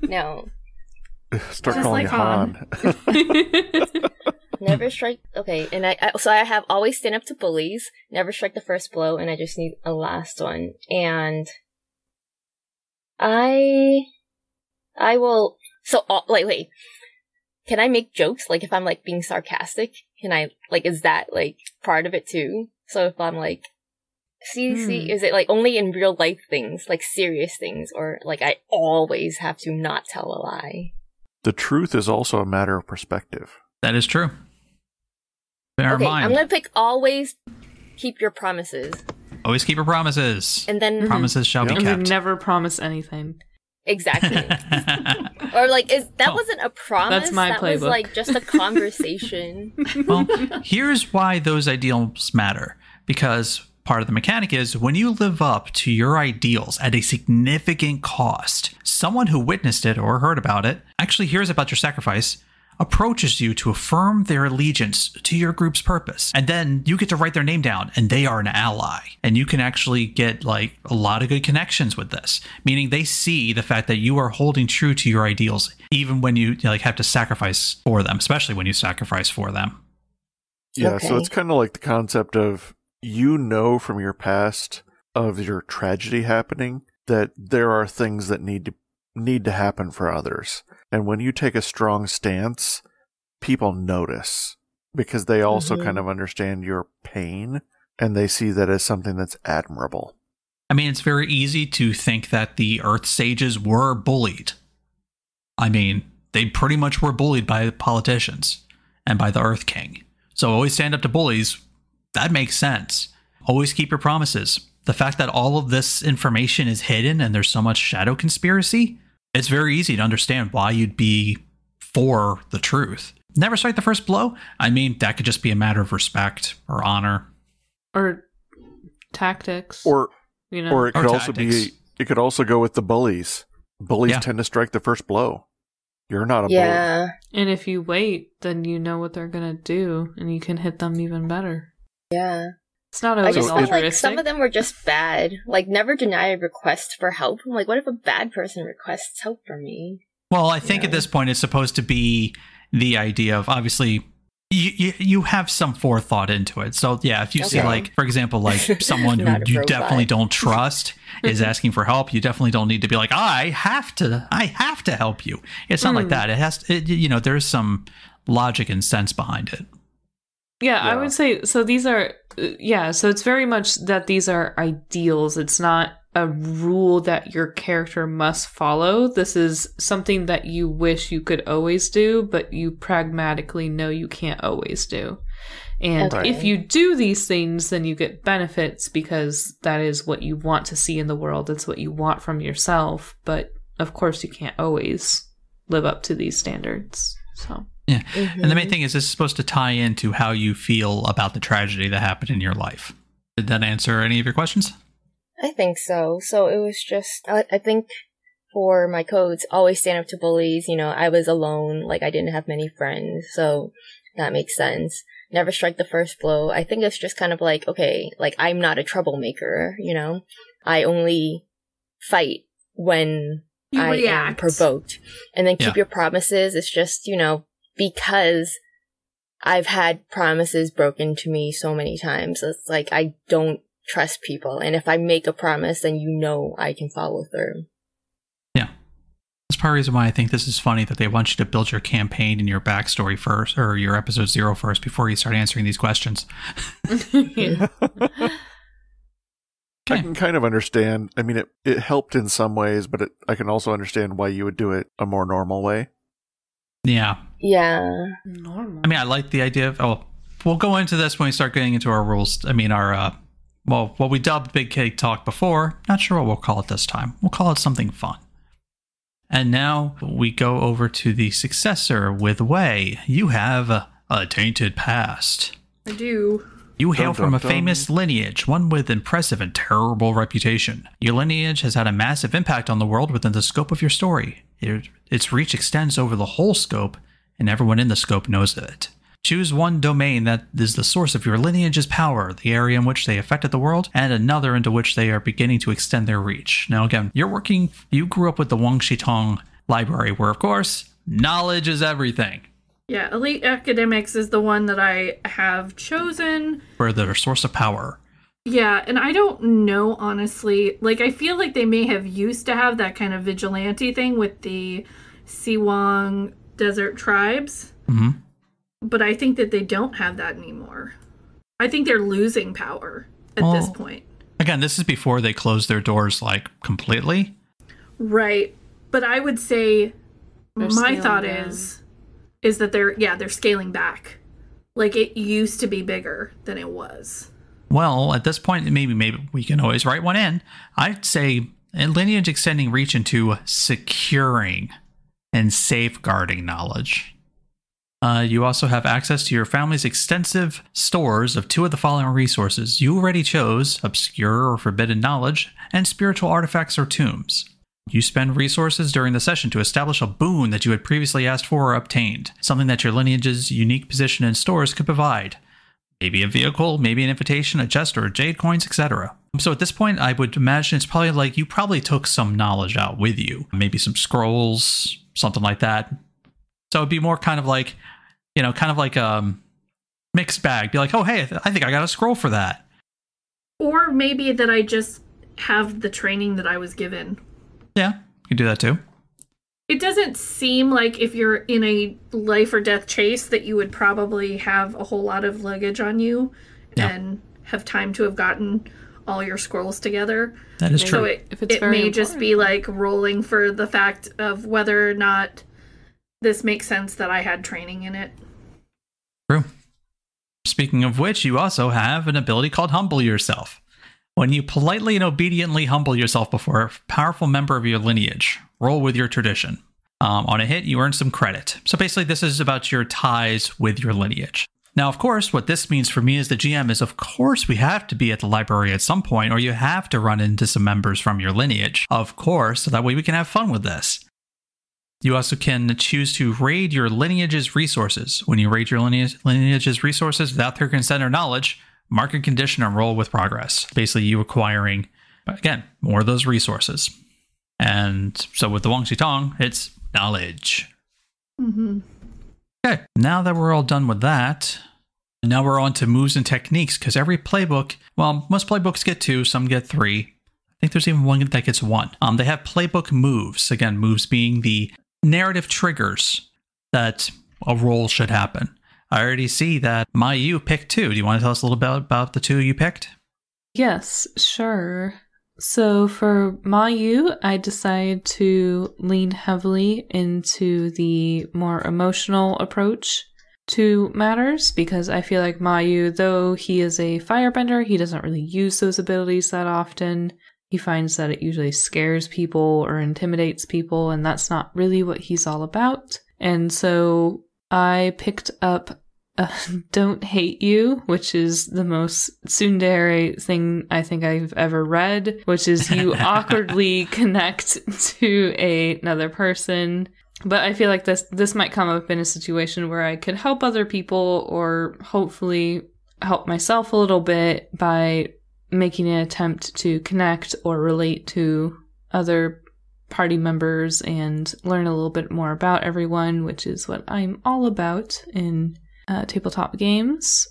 No. Start Just calling like you Han. Never strike. Okay, and so I have always stand up to bullies, never strike the first blow, and I just need a last one. And I will. So wait. Can I make jokes? Like if I'm like being sarcastic, can I like is that like part of it too? So if I'm like, see, is it like only in real life things, like serious things, or like I always have to not tell a lie? The truth is also a matter of perspective. That is true. Bear in Okay, mind. I'm gonna pick always keep your promises. Always keep your promises. And then Promises shall be And we kept. never promise anything. exactly. Or like that wasn't a promise. That's my that was playbook. like just a conversation. Well, here's why those ideals matter. Because part of the mechanic is when you live up to your ideals at a significant cost, someone who witnessed it or heard about it actually hears about your sacrifice. approaches you to affirm their allegiance to your group's purpose. And then you get to write their name down, and they are an ally. And you can actually get like a lot of good connections with this, meaning they see the fact that you are holding true to your ideals, even when you like have to sacrifice for them, especially when you sacrifice for them. Yeah, Okay. so it's kind of like the concept of, you know, from your past of your tragedy happening that there are things that need to happen for others. And when you take a strong stance, people notice because they also kind of understand your pain and they see that as something that's admirable. I mean, it's very easy to think that the Earth Sages were bullied. I mean, they pretty much were bullied by the politicians and by the Earth King. So always stand up to bullies. That makes sense. Always keep your promises. The fact that all of this information is hidden and there's so much shadow conspiracy, it's very easy to understand why you'd be for the truth. Never strike the first blow? I mean, that could just be a matter of respect or honor. Or tactics. Or you know. or it could Or also tactics. be, it could also go with the bullies. Bullies Yeah. tend to strike the first blow. You're not a bully. Yeah. And if you wait, then you know what they're going to do, and you can hit them even better. Yeah. It's not I always just feel like altruistic. some of them were just bad. Like, never deny a request for help. I'm like, what if a bad person requests help from me? Well, I think Yeah. at this point it's supposed to be the idea of, obviously, you have some forethought into it. So yeah, if you see Okay. like, for example, like someone who Not a you robot. definitely don't trust is asking for help, you definitely don't need to be like, I have to help you. It's not like that. It has to, you know, there's some logic and sense behind it. Yeah, I Yeah. would say so. These are, so it's very much that these are ideals. It's not a rule that your character must follow. This is something that you wish you could always do, but you pragmatically know you can't always do. And Okay. if you do these things, then you get benefits because that is what you want to see in the world. It's what you want from yourself. But of course, you can't always live up to these standards. So. Yeah. And the main thing is this is supposed to tie into how you feel about the tragedy that happened in your life. Did that answer any of your questions? I think so. So it was just, I think for my codes, always stand up to bullies. You know, I was alone. Like, I didn't have many friends. So that makes sense. Never strike the first blow. I think it's just kind of like, okay, like, I'm not a troublemaker, you know? I only fight when You I am react. provoked. And then keep Yeah. your promises. It's just, you know, because I've had promises broken to me so many times. It's like, I don't trust people. And if I make a promise, then you know I can follow through. Yeah. That's part of the reason why I think this is funny, that they want you to build your campaign and your backstory first, or your episode 0 first, before you start answering these questions. Yeah. I Okay. can kind of understand. I mean, it helped in some ways, but I can also understand why you would do it a more normal way. Yeah. Yeah. Normal. I mean, I like the idea of, we'll go into this when we start getting into our rules. I mean, our, what we dubbed Big Cake Talk before. Not sure what we'll call it this time. We'll call it something fun. And now we go over to the successor with Wei. You have a tainted past. I do. You hail Dun, from a dun, dun. famous lineage, one with impressive and terrible reputation. Your lineage has had a massive impact on the world within the scope of your story. Its reach extends over the whole scope, and everyone in the scope knows of it. Choose one domain that is the source of your lineage's power, the area in which they affected the world, and another into which they are beginning to extend their reach. Now again, you grew up with the Wang Shitong library, where of course, knowledge is everything. Yeah, Elite Academics is the one that I have chosen. Where their source of power. Yeah, and I don't know, honestly. Like, I feel like they may have used to have that kind of vigilante thing with the Siwang desert tribes. Mm-hmm. But I think that they don't have that anymore. I think they're losing power at this Well- point. Again, this is before they closed their doors, like, completely. Right. But I would say They're my scaling thought down. is that they're scaling back. Like, it used to be bigger than it was. Well, at this point, maybe we can always write one in. I'd say lineage extending reach into securing and safeguarding knowledge. You also have access to your family's extensive stores of 2 of the following resources. You already chose obscure or forbidden knowledge and spiritual artifacts or tombs. You spend resources during the session to establish a boon that you had previously asked for or obtained, something that your lineage's unique position in stores could provide. Maybe a vehicle, maybe an invitation, a chest, or jade coins, etc. So at this point, I would imagine it's probably like you probably took some knowledge out with you. Maybe some scrolls, something like that. So it'd be more kind of like, mixed bag. Be like, oh, hey, I think I got a scroll for that. Or maybe that I just have the training that I was given. Yeah, you can do that too. It doesn't seem like if you're in a life or death chase that you would probably have a whole lot of luggage on you and have time to have gotten all your scrolls together. That is true. So it may just be like rolling for the fact of whether or not this makes sense that I had training in it. True. Speaking of which, you also have an ability called Humble Yourself. When you politely and obediently humble yourself before a powerful member of your lineage, roll with your tradition. On a hit, you earn some credit. So basically, this is about your ties with your lineage. Now, of course, what this means for me as the GM is, of course, we have to be at the library at some point, or you have to run into some members from your lineage. Of course, so that way we can have fun with this. You also can choose to raid your lineage's resources. When you raid your lineage's resources without their consent or knowledge, mark a condition and roll with progress. Basically, you acquiring, again, more of those resources. And so with the Wang Xi Tong, it's knowledge. Mm-hmm. Okay, now that we're all done with that, now we're on to moves and techniques, because every playbook, well, most playbooks get 2, some get 3. I think there's even one that gets 1. They have playbook moves. Again, moves being the narrative triggers that a roll should happen. I already see that Mayu picked 2. Do you want to tell us a little bit about the 2 you picked? Yes, sure. So for Mayu, I decided to lean heavily into the more emotional approach to matters, because I feel like Mayu, though he is a firebender, he doesn't really use those abilities that often. He finds that it usually scares people or intimidates people, and that's not really what he's all about. And so I picked up Don't Hate You, which is the most tsundere thing I think I've ever read, which is you awkwardly connect to another person. But I feel like this might come up in a situation where I could help other people, or hopefully help myself a little bit by making an attempt to connect or relate to other party members and learn a little bit more about everyone, which is what I'm all about in tabletop games.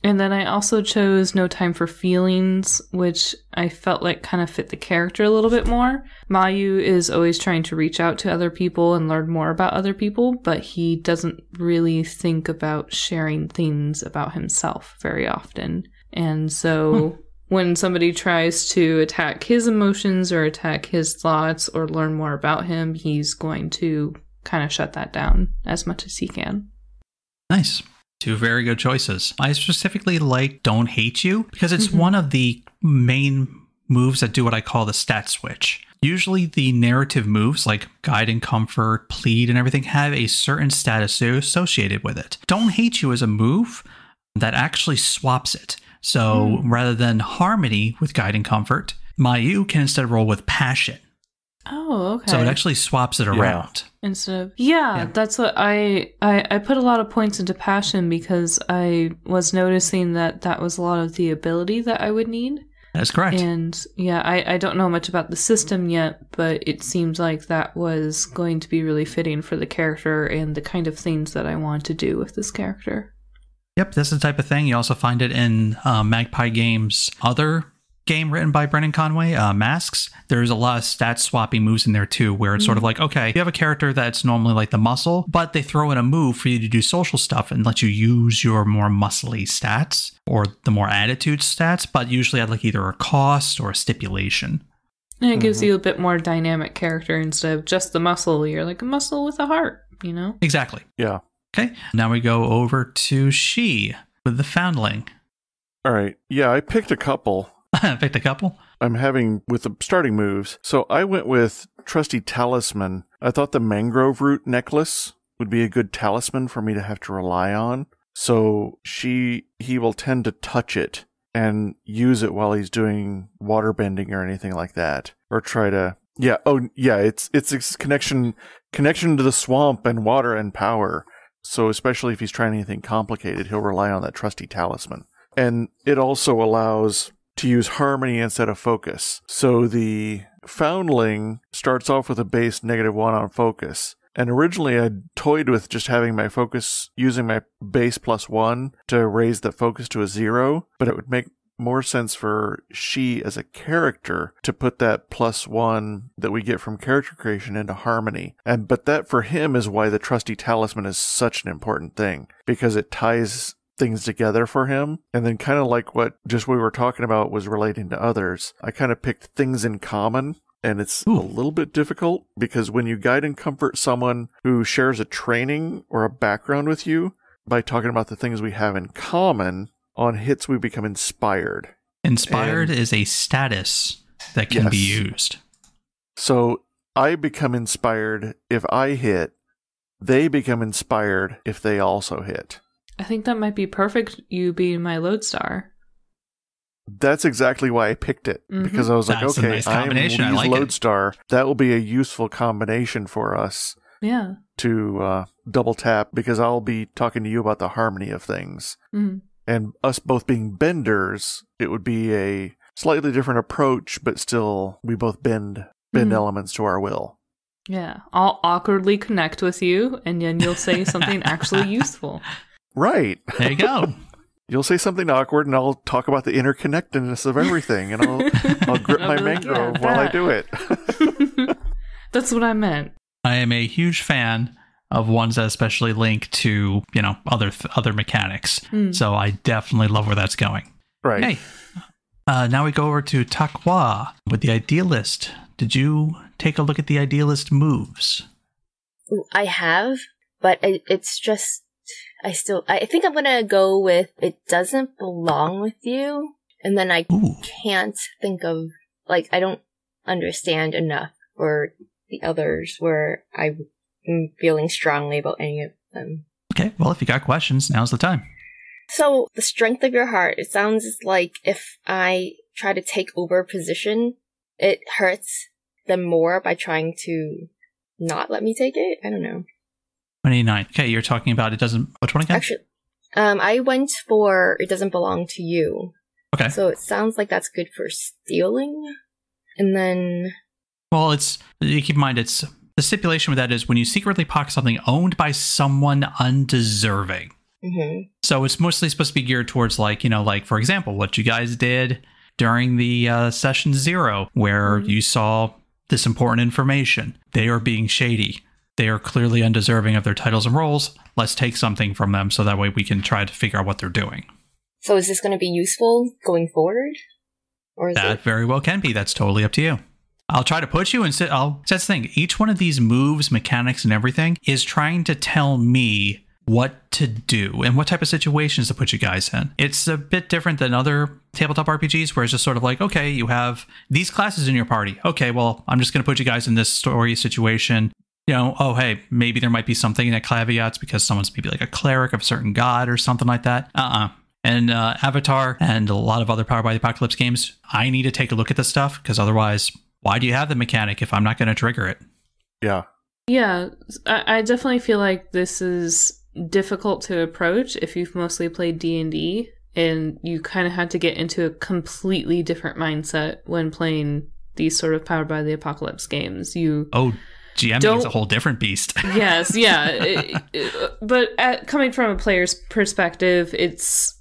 And then I also chose No Time for Feelings, which I felt like kind of fit the character a little bit more. Mayu is always trying to reach out to other people and learn more about other people, but he doesn't really think about sharing things about himself very often. And so when somebody tries to attack his emotions or attack his thoughts or learn more about him, he's going to kind of shut that down as much as he can. Nice. 2 very good choices. I specifically like Don't Hate You because it's one of the main moves that do what I call the stat switch. Usually the narrative moves like Guide and Comfort, Plead, and everything have a certain status associated with it. Don't Hate You is a move that actually swaps it. So rather than Harmony with Guide and Comfort, Mayu can instead roll with Passion. Oh, okay. So it actually swaps it around. Instead of that's what I put a lot of points into Passion because I was noticing that was a lot of the ability that I would need. That's correct. And I don't know much about the system yet, but it seems like that was going to be really fitting for the character and the kind of things that I want to do with this character. Yep, that's the type of thing. You also find it in Magpie Games' other game written by Brendan Conway, Masks. There's a lot of stat swapping moves in there too, where it's sort of like, okay, you have a character that's normally like the muscle, but they throw in a move for you to do social stuff and let you use your more muscly stats or the more attitude stats, but usually at like either a cost or a stipulation. And it gives you a bit more dynamic character instead of just the muscle. You're like a muscle with a heart, you know? Exactly. Yeah. Okay, now we go over to She with the Foundling. All right. Yeah, I picked a couple. Picked a couple? I'm having with the starting moves. So I went with Trusty Talisman. I thought the mangrove root necklace would be a good talisman for me to have to rely on. So he will tend to touch it and use it while he's doing water bending or anything like that. Or try to Yeah. Oh, yeah. It's connection to the swamp and water and power. So especially if he's trying anything complicated, he'll rely on that trusty talisman. And it also allows to use harmony instead of focus. So the foundling starts off with a base -1 on focus. And originally I toyed with just having my focus, using my base +1 to raise the focus to a 0, but it would make more sense for she as a character to put that +1 that we get from character creation into harmony. But that for him is why the trusty talisman is such an important thing, because it ties things together for him. And then kind of like what just we were talking about was relating to others, I kind of picked things in common. And it's a little bit difficult because when you guide and comfort someone who shares a training or a background with you, by talking about the things we have in common, on hits we become inspired. Inspired is a status that can be used. So I become inspired if I hit, they become inspired if they also hit. I think that might be perfect, you being my lodestar. That's exactly why I picked it, because I was like, okay, nice combination. I'm like Lodestar. That will be a useful combination for us to double tap, because I'll be talking to you about the harmony of things. Mm-hmm. And us both being benders, it would be a slightly different approach, but still we both bend elements to our will. Yeah, I'll awkwardly connect with you, and then you'll say something actually useful. Right. There you go. You'll say something awkward, and I'll talk about the interconnectedness of everything, and I'll grip my mangrove while I do it. That's what I meant. I am a huge fan of ones that especially link to, other mechanics. So I definitely love where that's going. Right. Hey, now we go over to Takwa with the Idealist. Did you take a look at the Idealist moves? I have, but it's just... I think I'm gonna go with it doesn't belong with you, and then I can't think of, I don't understand enough for the others where I'm feeling strongly about any of them. Okay, well, if you got questions, now's the time. So, the strength of your heart, it sounds like if I try to take over a position, it hurts them more by trying to not let me take it? I don't know. 29. Okay, you're talking about it doesn't... Which one again? Actually, I went for it doesn't belong to you. Okay. So it sounds like that's good for stealing. And then... Well, you keep in mind, it's... The stipulation with that is when you secretly pocket something owned by someone undeserving. Mm-hmm. So it's mostly supposed to be geared towards, for example, what you guys did during the session 0, where you saw this important information. They are being shady. They are clearly undeserving of their titles and roles. Let's take something from them so that way we can try to figure out what they're doing. So is this going to be useful going forward? Or is that very well can be. That's totally up to you. I'll try to put you in... That's the thing. Each one of these moves, mechanics, and everything is trying to tell me what to do and what type of situations to put you guys in. It's a bit different than other tabletop RPGs where it's just sort of like, okay, you have these classes in your party. Okay, well, I'm just going to put you guys in this story situation. Oh, hey, maybe there might be something that caveats because someone's maybe like a cleric of a certain god or something like that. And Avatar and a lot of other Powered by the Apocalypse games, I need to take a look at this stuff because otherwise, why do you have the mechanic if I'm not going to trigger it? Yeah. Yeah, I definitely feel like this is difficult to approach if you've mostly played D&D and you kind of had to get into a completely different mindset when playing these sort of Powered by the Apocalypse games. GMing is a whole different beast. Yes, yeah. But coming from a player's perspective, it's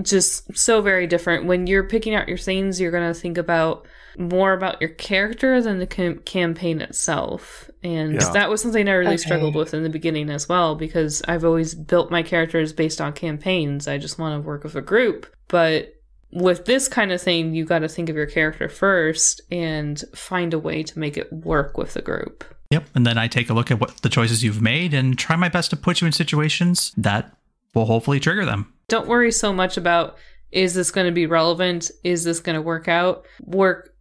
just so very different. When you're picking out your scenes, you're going to think about more about your character than the campaign itself. And that was something I really struggled with in the beginning as well, because I've always built my characters based on campaigns. I just want to work with a group. But with this kind of thing, you got to think of your character first and find a way to make it work with the group. Yep, and then I take a look at what the choices you've made and try my best to put you in situations that will hopefully trigger them. Don't worry so much about, is this going to be relevant? Is this going to work out?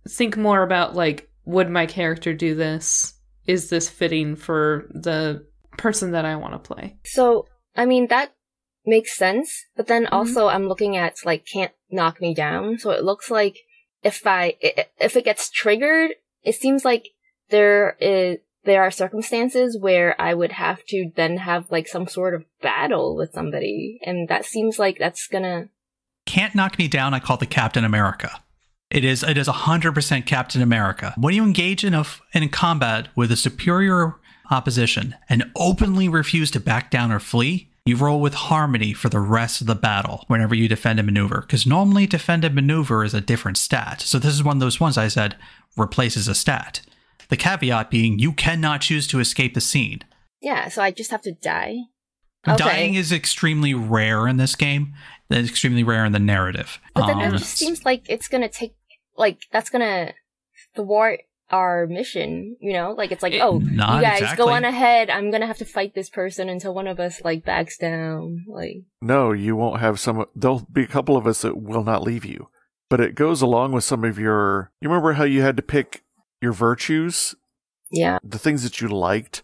Think more about, would my character do this? Is this fitting for the person that I want to play? So, that makes sense. But then also I'm looking at, can't knock me down. So it looks like if it gets triggered, it seems like there are circumstances where I would have to then have like some sort of battle with somebody, and that seems like that's gonna... Can't knock me down, I call it the Captain America. It is 100% Captain America. When you engage in combat with a superior opposition and openly refuse to back down or flee, you roll with harmony for the rest of the battle whenever you defend and maneuver. Because normally defend and maneuver is a different stat. So this is one of those ones I said replaces a stat. The caveat being you cannot choose to escape the scene. Yeah, so I just have to die? Okay. Dying is extremely rare in this game. It's extremely rare in the narrative. But then it just seems like it's going to take... Like, that's going to thwart our mission, you know? Like, it's like, you guys, exactly. Go on ahead. I'm going to have to fight this person until one of us, like, backs down. Like, no, you won't have some... There'll be a couple of us that will not leave you. But it goes along with some of your... You remember how you had to pick your virtues? Yeah. The things that you liked?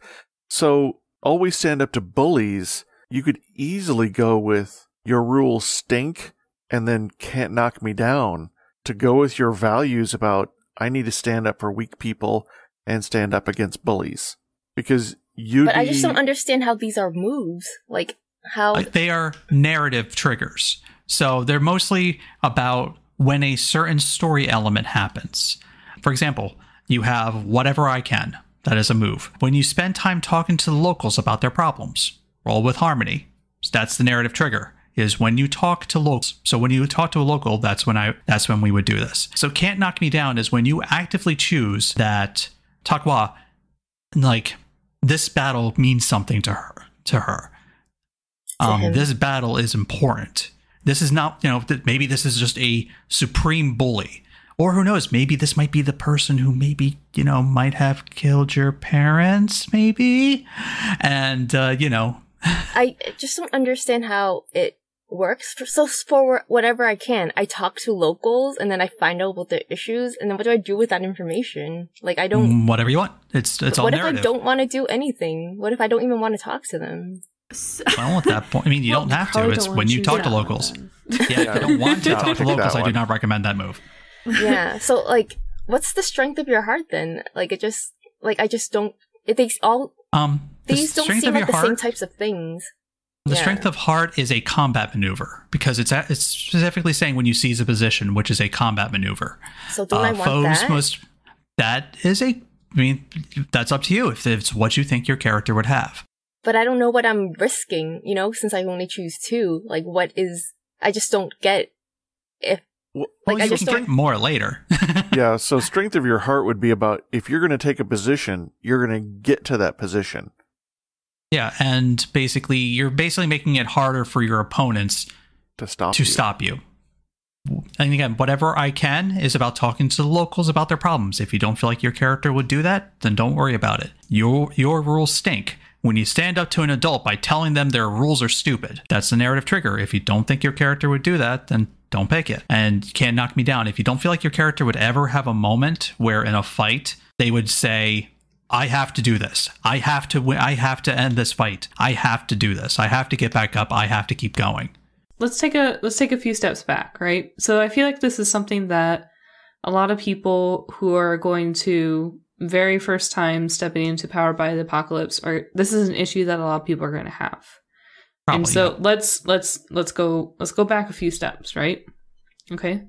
So, always stand up to bullies. You could easily go with your rules stink and then can't knock me down. To go with your values about, I need to stand up for weak people and stand up against bullies. Because But I just don't understand how these are moves. Like, how... They are narrative triggers. So they're mostly about when a certain story element happens. For example, you have whatever I can. That is a move. When you spend time talking to the locals about their problems, roll with harmony. So that's the narrative trigger. Is when you talk to locals. So when you talk to a local, that's when we would do this. So can't knock me down is when you actively choose that Takwa, like, this battle means something to her. This battle is important. This is not, maybe this is just a supreme bully. Or who knows, maybe this might be the person who maybe, might have killed your parents, maybe. And, I just don't understand how it works. So for whatever I can, I talk to locals and then I find out what their issues, and then what do I do with that information? Like, I don't... Whatever you want. It's all narrative. What if I don't want to do anything? What if I don't even want to talk to them? Well, at that point, you don't have to. It's when you talk to locals. Yeah, if you don't want to talk to locals, I do not recommend that move. Yeah, so, like, what's the strength of your heart then? Like, I just don't... It takes all... These don't seem like the same types of things. The strength of heart is a combat maneuver, because it's specifically saying when you seize a position, which is a combat maneuver. So don't I want that? That is that's up to you if it's what you think your character would have. But I don't know what I'm risking, since I only choose 2. Like, I just don't get if... I just don't... get more later. Yeah, so strength of your heart would be about, if you're going to take a position, you're going to get to that position. Yeah, and you're basically making it harder for your opponents to stop you. And again, whatever I can is about talking to the locals about their problems. If you don't feel like your character would do that, then don't worry about it. Your rules stink. When you stand up to an adult by telling them their rules are stupid, that's the narrative trigger. If you don't think your character would do that, then don't pick it. And you can't knock me down. If you don't feel like your character would ever have a moment where in a fight they would say, I have to do this. I have to end this fight. I have to do this. I have to get back up. I have to keep going. Let's take a few steps back, right? So I feel like this is something that a lot of people who are going to very first time stepping into Powered by the Apocalypse, this is an issue that a lot of people are going to have. Probably, and so let's go back a few steps, right? Okay.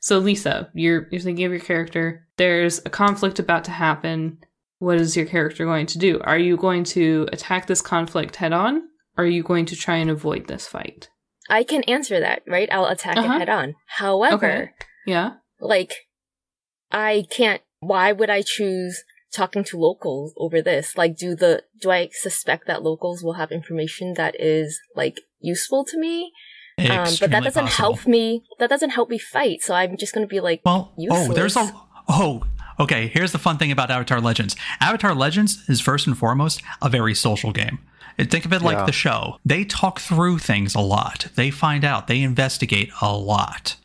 So Lisa, you're thinking of your character. There's a conflict about to happen. What is your character going to do? Are you going to attack this conflict head on? Or are you going to try and avoid this fight? I can answer that, right? I'll attack it head on. However, yeah, like, I can't. Why would I choose talking to locals over this? Like, do I suspect that locals will have information that is, like, useful to me? But that doesn't help me. That doesn't help me fight. So I'm just going to be like, useless. Okay, here's the fun thing about Avatar Legends. Avatar Legends is first and foremost a very social game. Think of it like the show. They talk through things a lot. They find out. They investigate a lot.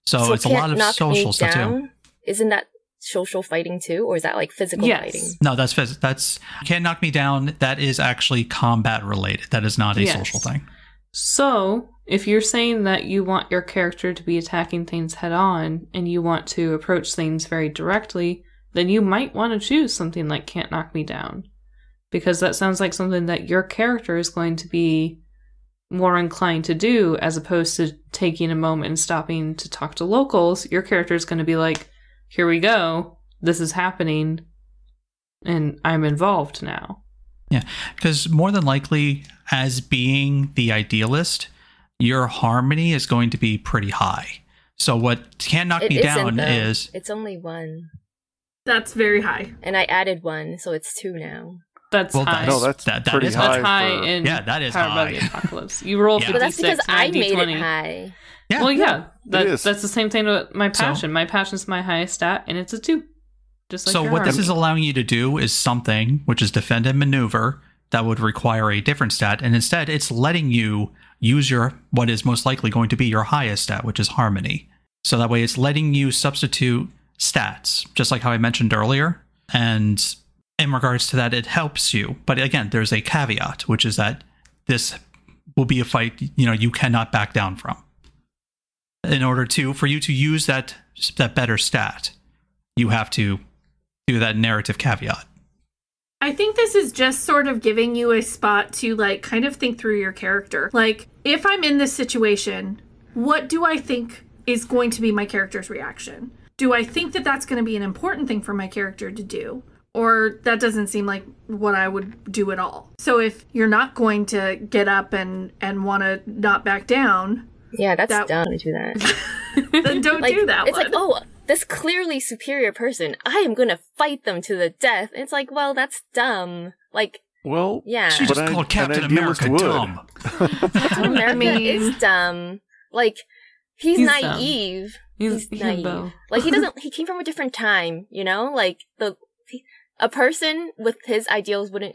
So it's a lot of social stuff too. Isn't that social fighting too? Or is that like physical fighting? No, that's Can't Knock Me Down. That is actually combat related. That is not a social thing. So if you're saying that you want your character to be attacking things head on and you want to approach things very directly, then you might want to choose something like Can't Knock Me Down. Because that sounds like something that your character is going to be more inclined to do, as opposed to taking a moment and stopping to talk to locals. Your character is going to be like, here we go, this is happening, and I'm involved now. Yeah, because more than likely, as being the idealist, your harmony is going to be pretty high. So what Can't Knock Me Down is... It's only 1. That's very high. And I added 1, so it's 2 now. That's high. No, that's pretty high. That's high in that is Powered high. by the Apocalypse. You roll 56, But that's because I made D20. it high. Yeah. Well, yeah. is. That's the same thing with my passion. My passion is my highest stat, and it's a 2. Just like So your what this harmony. is allowing you to do is something, which is defend and maneuver, that would require a different stat. And instead, it's letting you use what is most likely going to be your highest stat, which is harmony. So that way it's letting you substitute stats, just like how I mentioned earlier. And in regards to that, it helps you. But again, there's a caveat, which is that this will be a fight, you cannot back down from. In order for you to use that better stat, you have to do that narrative caveat. I think this is just sort of giving you a spot to like kind of think through your character. Like, if I'm in this situation, what do I think is going to be my character's reaction? Do I think that that's going to be an important thing for my character to do? Or that doesn't seem like what I would do at all. So if you're not going to get up and want to not back down... Yeah, that's dumb to do that. Then don't do that It's one. like, oh, this clearly superior person, I am going to fight them to the death. And it's like, well, that's dumb. Like, well, yeah. She just called Captain America dumb. Captain America is dumb. Like, he's naive. He's naive. himbo. Like, he came from a different time, Like, a person with his ideals would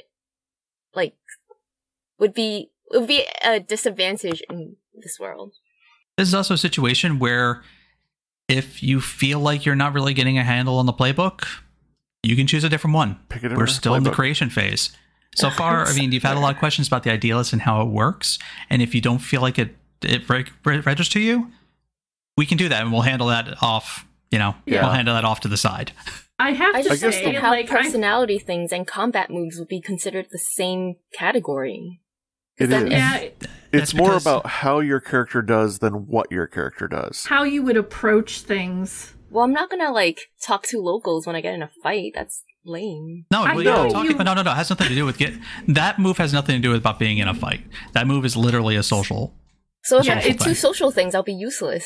be a disadvantage in this world. This is also a situation where if you feel like you're not really getting a handle on the playbook, you can choose a different one. We're still in the creation phase. So far, you've had a lot of questions about the idealist and how it works. And if you don't feel like it registers to you, we can do that and we'll handle that off, we'll handle that off to the side. I have to just say, how personality things and combat moves would be considered the same category. It is. Yeah, It's more about how your character does than what your character does. how you would approach things. Well, I'm not gonna talk to locals when I get in a fight. That's lame. No, I no, know no. It has nothing to do with that move has nothing to do with about being in a fight. That move is literally a social. So if Yeah, I do 2 social things, I'll be useless.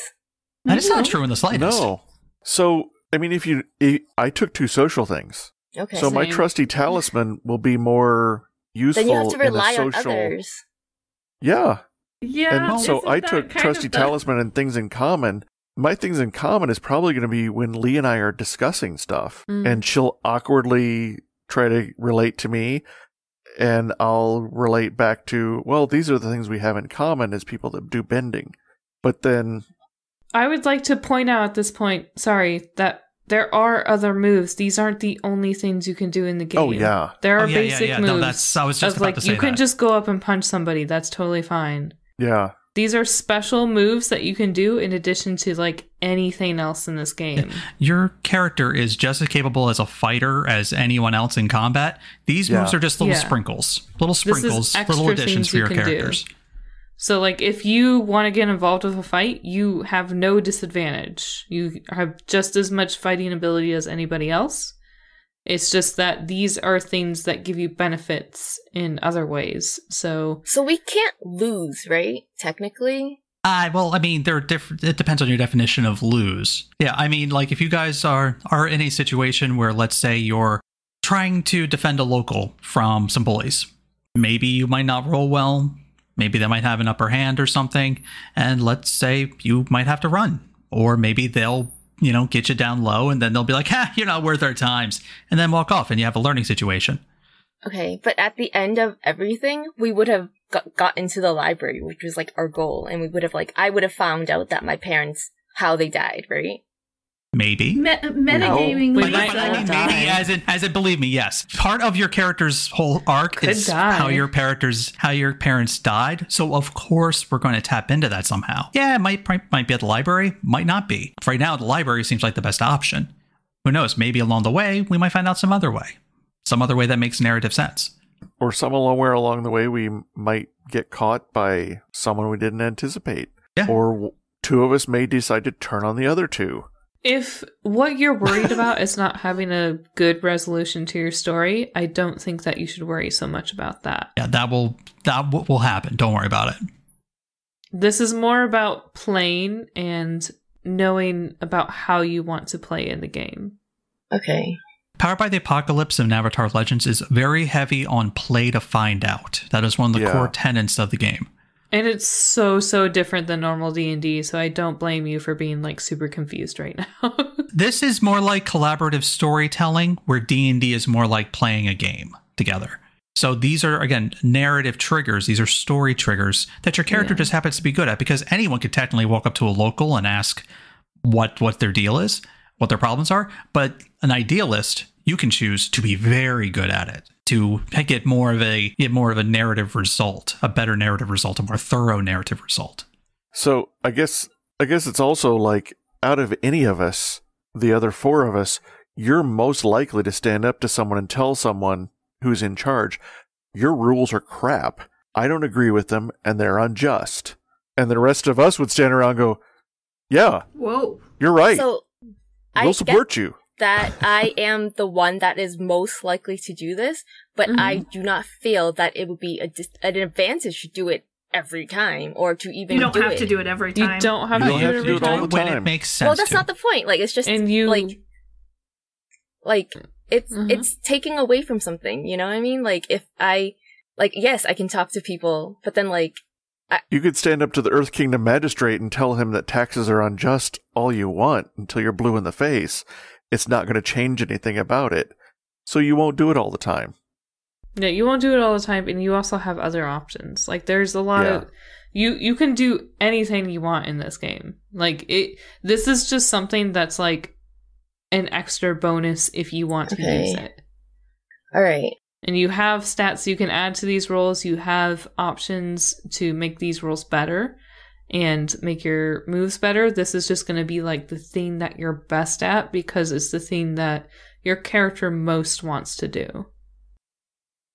That is not true in the slightest. No. So, I took 2 social things. Okay. So my trusty talisman will be more useful then you have to rely in a on social... others. Yeah. Yeah. And so isn't I that took kind trusty of the- talisman and things in common. My things in common is probably going to be when Lee and I are discussing stuff. And she'll awkwardly try to relate to me. And I'll relate back to, well, these are the things we have in common as people that do bending. But then... I would like to point out at this point, that there are other moves. These aren't the only things you can do in the game. Oh, yeah. There are basic moves. No, I was just about to say you can that. just go up and punch somebody. That's totally fine. Yeah. These are special moves that you can do in addition to anything else in this game. Your character is just as capable as a fighter as anyone else in combat. These moves are just little sprinkles. Little sprinkles, little additions for your characters. So, if you want to get involved with a fight, you have no disadvantage. You have just as much fighting ability as anybody else. It's just that these are things that give you benefits in other ways. So we can't lose, right? Technically. They're different. It depends on your definition of lose. Yeah, if you guys are in a situation where, let's say, you're trying to defend a local from some bullies, maybe you might not roll well. Maybe they might have an upper hand or something. And let's say you might have to run. Or maybe they'll, get you down low and then they'll be like, you're not worth our times. And then walk off and you have a learning situation. Okay, but at the end of everything, we would have got into the library, which was our goal. And we would have I would have found out that my parents, how they died, right? Maybe. Metagaming. We Lisa. might all die. Maybe as in believe me, yes. Part of your character's whole arc is how your parents died. So of course we're going to tap into that somehow. Yeah, it might be at the library, might not be. Right now the library seems like the best option. who knows? Maybe along the way, we might find out some other way that makes narrative sense. Or somewhere along the way, we might get caught by someone we didn't anticipate. Yeah. Or two of us may decide to turn on the other two. If what you're worried about is not having a good resolution to your story, I don't think that you should worry so much about that. Yeah, that will happen. Don't worry about it. This is more about playing and knowing about how you want to play in the game. Okay. Powered by the Apocalypse of Avatar Legends is very heavy on play to find out. That is one of the core tenets of the game. And it's so different than normal D&D, so I don't blame you for being like super confused right now. This is more like collaborative storytelling, where D&D is more like playing a game together. So these are, again, narrative triggers. These are story triggers that your character just happens to be good at, because anyone could technically walk up to a local and ask what their deal is, what their problems are. But an idealist, you can choose to be very good at it, to get more of a narrative result, a better narrative result, a more thorough narrative result. So I guess it's also like, out of any of us, the other four of us, you're most likely to stand up to someone and tell someone who's in charge, your rules are crap. I don't agree with them, and they're unjust. And the rest of us would stand around and go, yeah, whoa, you're right. So we'll support you. That I am the one that is most likely to do this, but I do not feel that it would be an advantage to do it every time, or to even you don't have to do it every time. You don't have to do it every time. all the time. When it makes sense. Well, that's not the point. Like, it's just and you like it's taking away from something. You know what I mean? Like, if I yes, I can talk to people, but then you could stand up to the Earth Kingdom magistrate and tell him that taxes are unjust all you want until you're blue in the face. It's not going to change anything about it. So you won't do it all the time. No, you won't do it all the time, and you also have other options. Like, there's a lot of... You can do anything you want in this game. Like, this is just something that's like an extra bonus if you want to use it. Alright. And you have stats you can add to these rolls. You have options to make these rolls better and make your moves better. This is just going to be like the thing that you're best at, because it's the thing that your character most wants to do.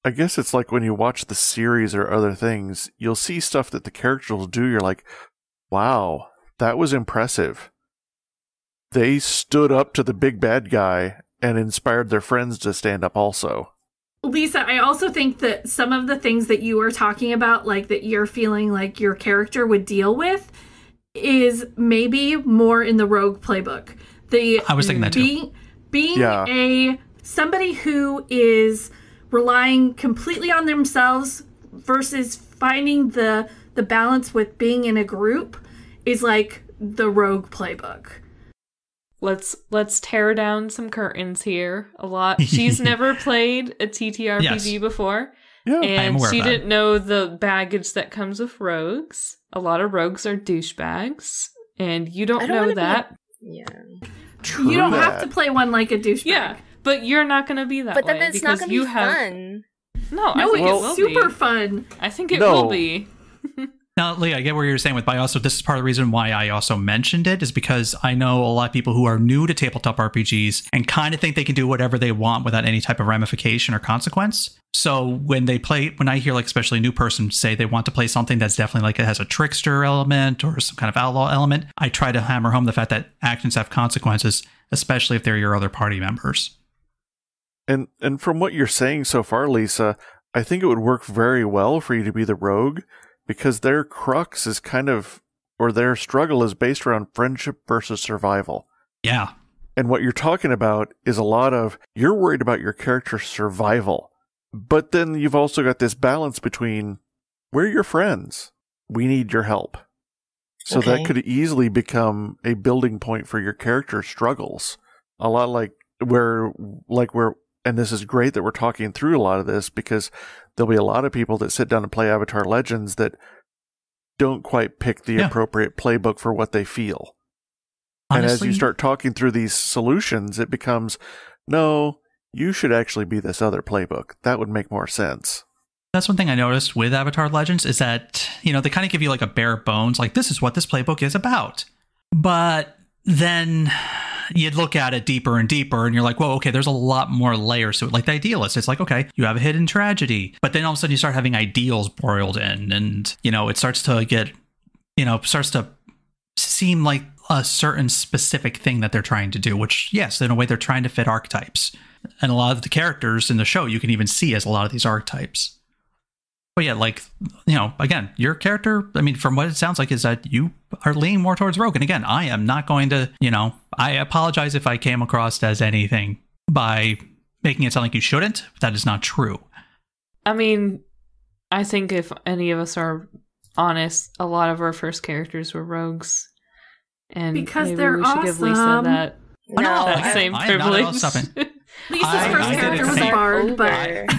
I guess it's like when you watch the series or other things, you'll see stuff that the characters will do. You're like, wow, that was impressive. They stood up to the big bad guy and inspired their friends to stand up also. Lisa, I also think that some of the things that you were talking about, like that you're feeling like your character would deal with, is maybe more in the rogue playbook. I was thinking that too. Being somebody who is relying completely on themselves versus finding the balance with being in a group is like the rogue playbook. Let's tear down some curtains here. A lot. She's never played a TTRPG before. Yeah, and she didn't know the baggage that comes with rogues. A lot of rogues are douchebags, and you don't know that. True you don't that. have to play one like a douchebag. Yeah, but you're not going to be that way. But then it's not going to be fun. No, I think it's super fun. I think it will be. Now, Lee, I get what you're saying with, but also this is part of the reason why I also mentioned it, is because I know a lot of people who are new to tabletop RPGs and kind of think they can do whatever they want without any type of ramification or consequence. So when I hear like especially a new person say they want to play something that's definitely like it has a trickster element or some kind of outlaw element, I try to hammer home the fact that actions have consequences, especially if they're your other party members. And from what you're saying so far, Lisa, I think it would work very well for you to be the rogue, because their crux is or their struggle is based around friendship versus survival. Yeah. And what you're talking about is a lot of, you're worried about your character's survival. But then you've also got this balance between, we're your friends. We need your help. So that could easily become a building point for your character's struggles. A lot like where, and this is great that we're talking through a lot of this, because there'll be a lot of people that sit down and play Avatar Legends that don't quite pick the appropriate playbook for what they feel. Honestly, and as you start talking through these solutions, it becomes, no, you should actually be this other playbook. That would make more sense. That's one thing I noticed with Avatar Legends is that, they kind of give you like a bare bones, like this is what this playbook is about. But then you'd look at it deeper and deeper, and you're like, whoa, okay, there's a lot more layers to it. Like the idealist, it's like, okay, you have a hidden tragedy, but then all of a sudden you start having ideals boiled in, and, you know, it starts to get, you know, starts to seem like a certain specific thing that they're trying to do, which, yes, in a way they're trying to fit archetypes. And a lot of the characters in the show you can even see as a lot of these archetypes. But yeah, like, you know, again, your character, I mean, from what it sounds like is that you are leaning more towards rogue. And again, I am not going to, you know, I apologize if I came across as anything by making it sound like you shouldn't. That is not true. I mean, I think if any of us are honest, a lot of our first characters were rogues. And because maybe they're we should give Lisa awesome. that No, same I am not at all privilege. stopping. Lisa's I first did character it was a same. bard, but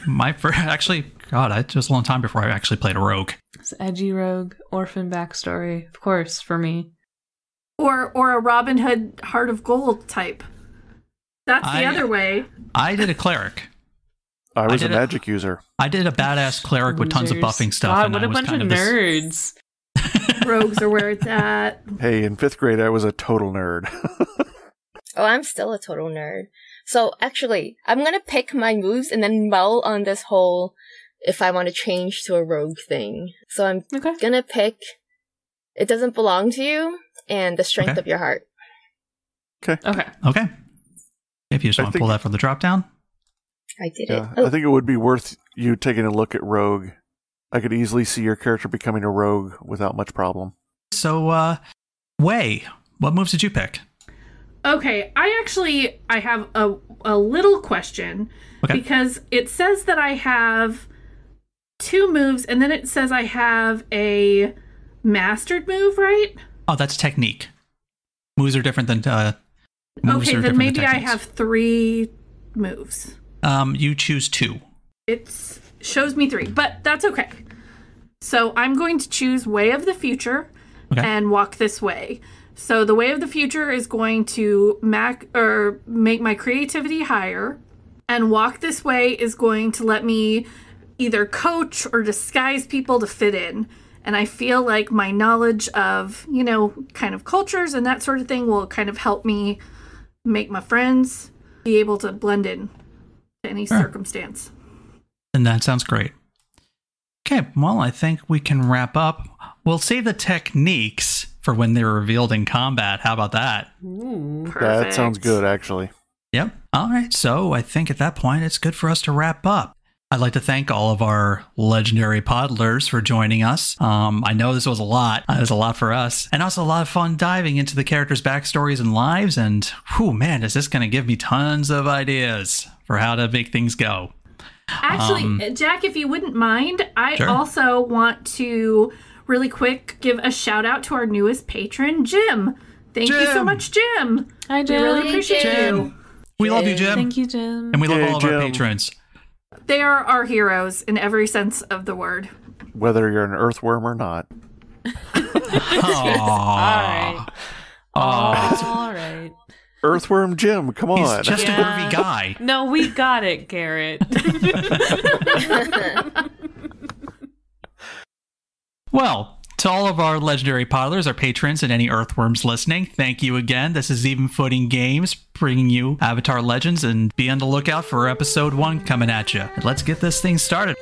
My first, actually, God, it was a long time before I actually played a rogue. It's edgy rogue, orphan backstory, of course, for me. or a Robin Hood Heart of Gold type. That's the other way. I did a cleric. I was a did a- magic user. I did a badass cleric with tons of Losers. buffing stuff. God, and what I a was bunch kind of of this- nerds. Rogues are where it's at. Hey, in 5th grade, I was a total nerd. Oh, I'm still a total nerd. So actually, I'm gonna pick my moves and then mull on this whole if I want to change to a rogue thing. So I'm Okay. gonna pick It Doesn't Belong to You and The Strength Okay. of Your Heart. Okay. Okay. If you just I want to pull think- that from the drop down. I did Yeah, it. Oh, I think it would be worth you taking a look at rogue. I could easily see your character becoming a rogue without much problem. So, Way, what moves did you pick? Okay, I have a little question. Okay. Because it says that I have 2 moves, and then it says I have a mastered move, right? Oh, that's technique. Moves are different than moves Okay, are then different maybe than I techniques. have 3 moves. You choose 2. It shows me 3, but that's okay. So I'm going to choose Way of the Future Okay. and Walk This Way. So the Way of the Future is going to make my creativity higher, and Walk This Way is going to let me either coach or disguise people to fit in. And I feel like my knowledge of, you know, kind of cultures and that sort of thing will kind of help me make my friends be able to blend in to any circumstance. And that sounds great. Okay, well, I think we can wrap up. We'll save the techniques for when they're revealed in combat. How about that? Ooh. Perfect. That sounds good, actually. Yep. All right, so I think at that point it's good for us to wrap up. I'd like to thank all of our legendary podlers for joining us. I know this was a lot. It was a lot for us. And also a lot of fun diving into the characters' backstories and lives. And, whew, man, is this going to give me tons of ideas for how to make things go. Actually, Jack, if you wouldn't mind, I Sure. also want to really quick give a shout out to our newest patron, Jim. Thank you so Jim. much, Jim. Hi, We Jim. really appreciate Jim. you. We love you, Jim. Thank you, Jim. And we love Yay, all of our Jim. patrons. They are our heroes in every sense of the word. Whether you're an earthworm or not. Aww. All right. Aw. All right. Earthworm Jim, come He's on. just a Yeah. groovy guy. No, we got it, Garrett. Well, to all of our legendary podlers, our patrons, and any earthworms listening, thank you again. This is Even Footing Games bringing you Avatar Legends, and be on the lookout for episode 1 coming at you. Let's get this thing started.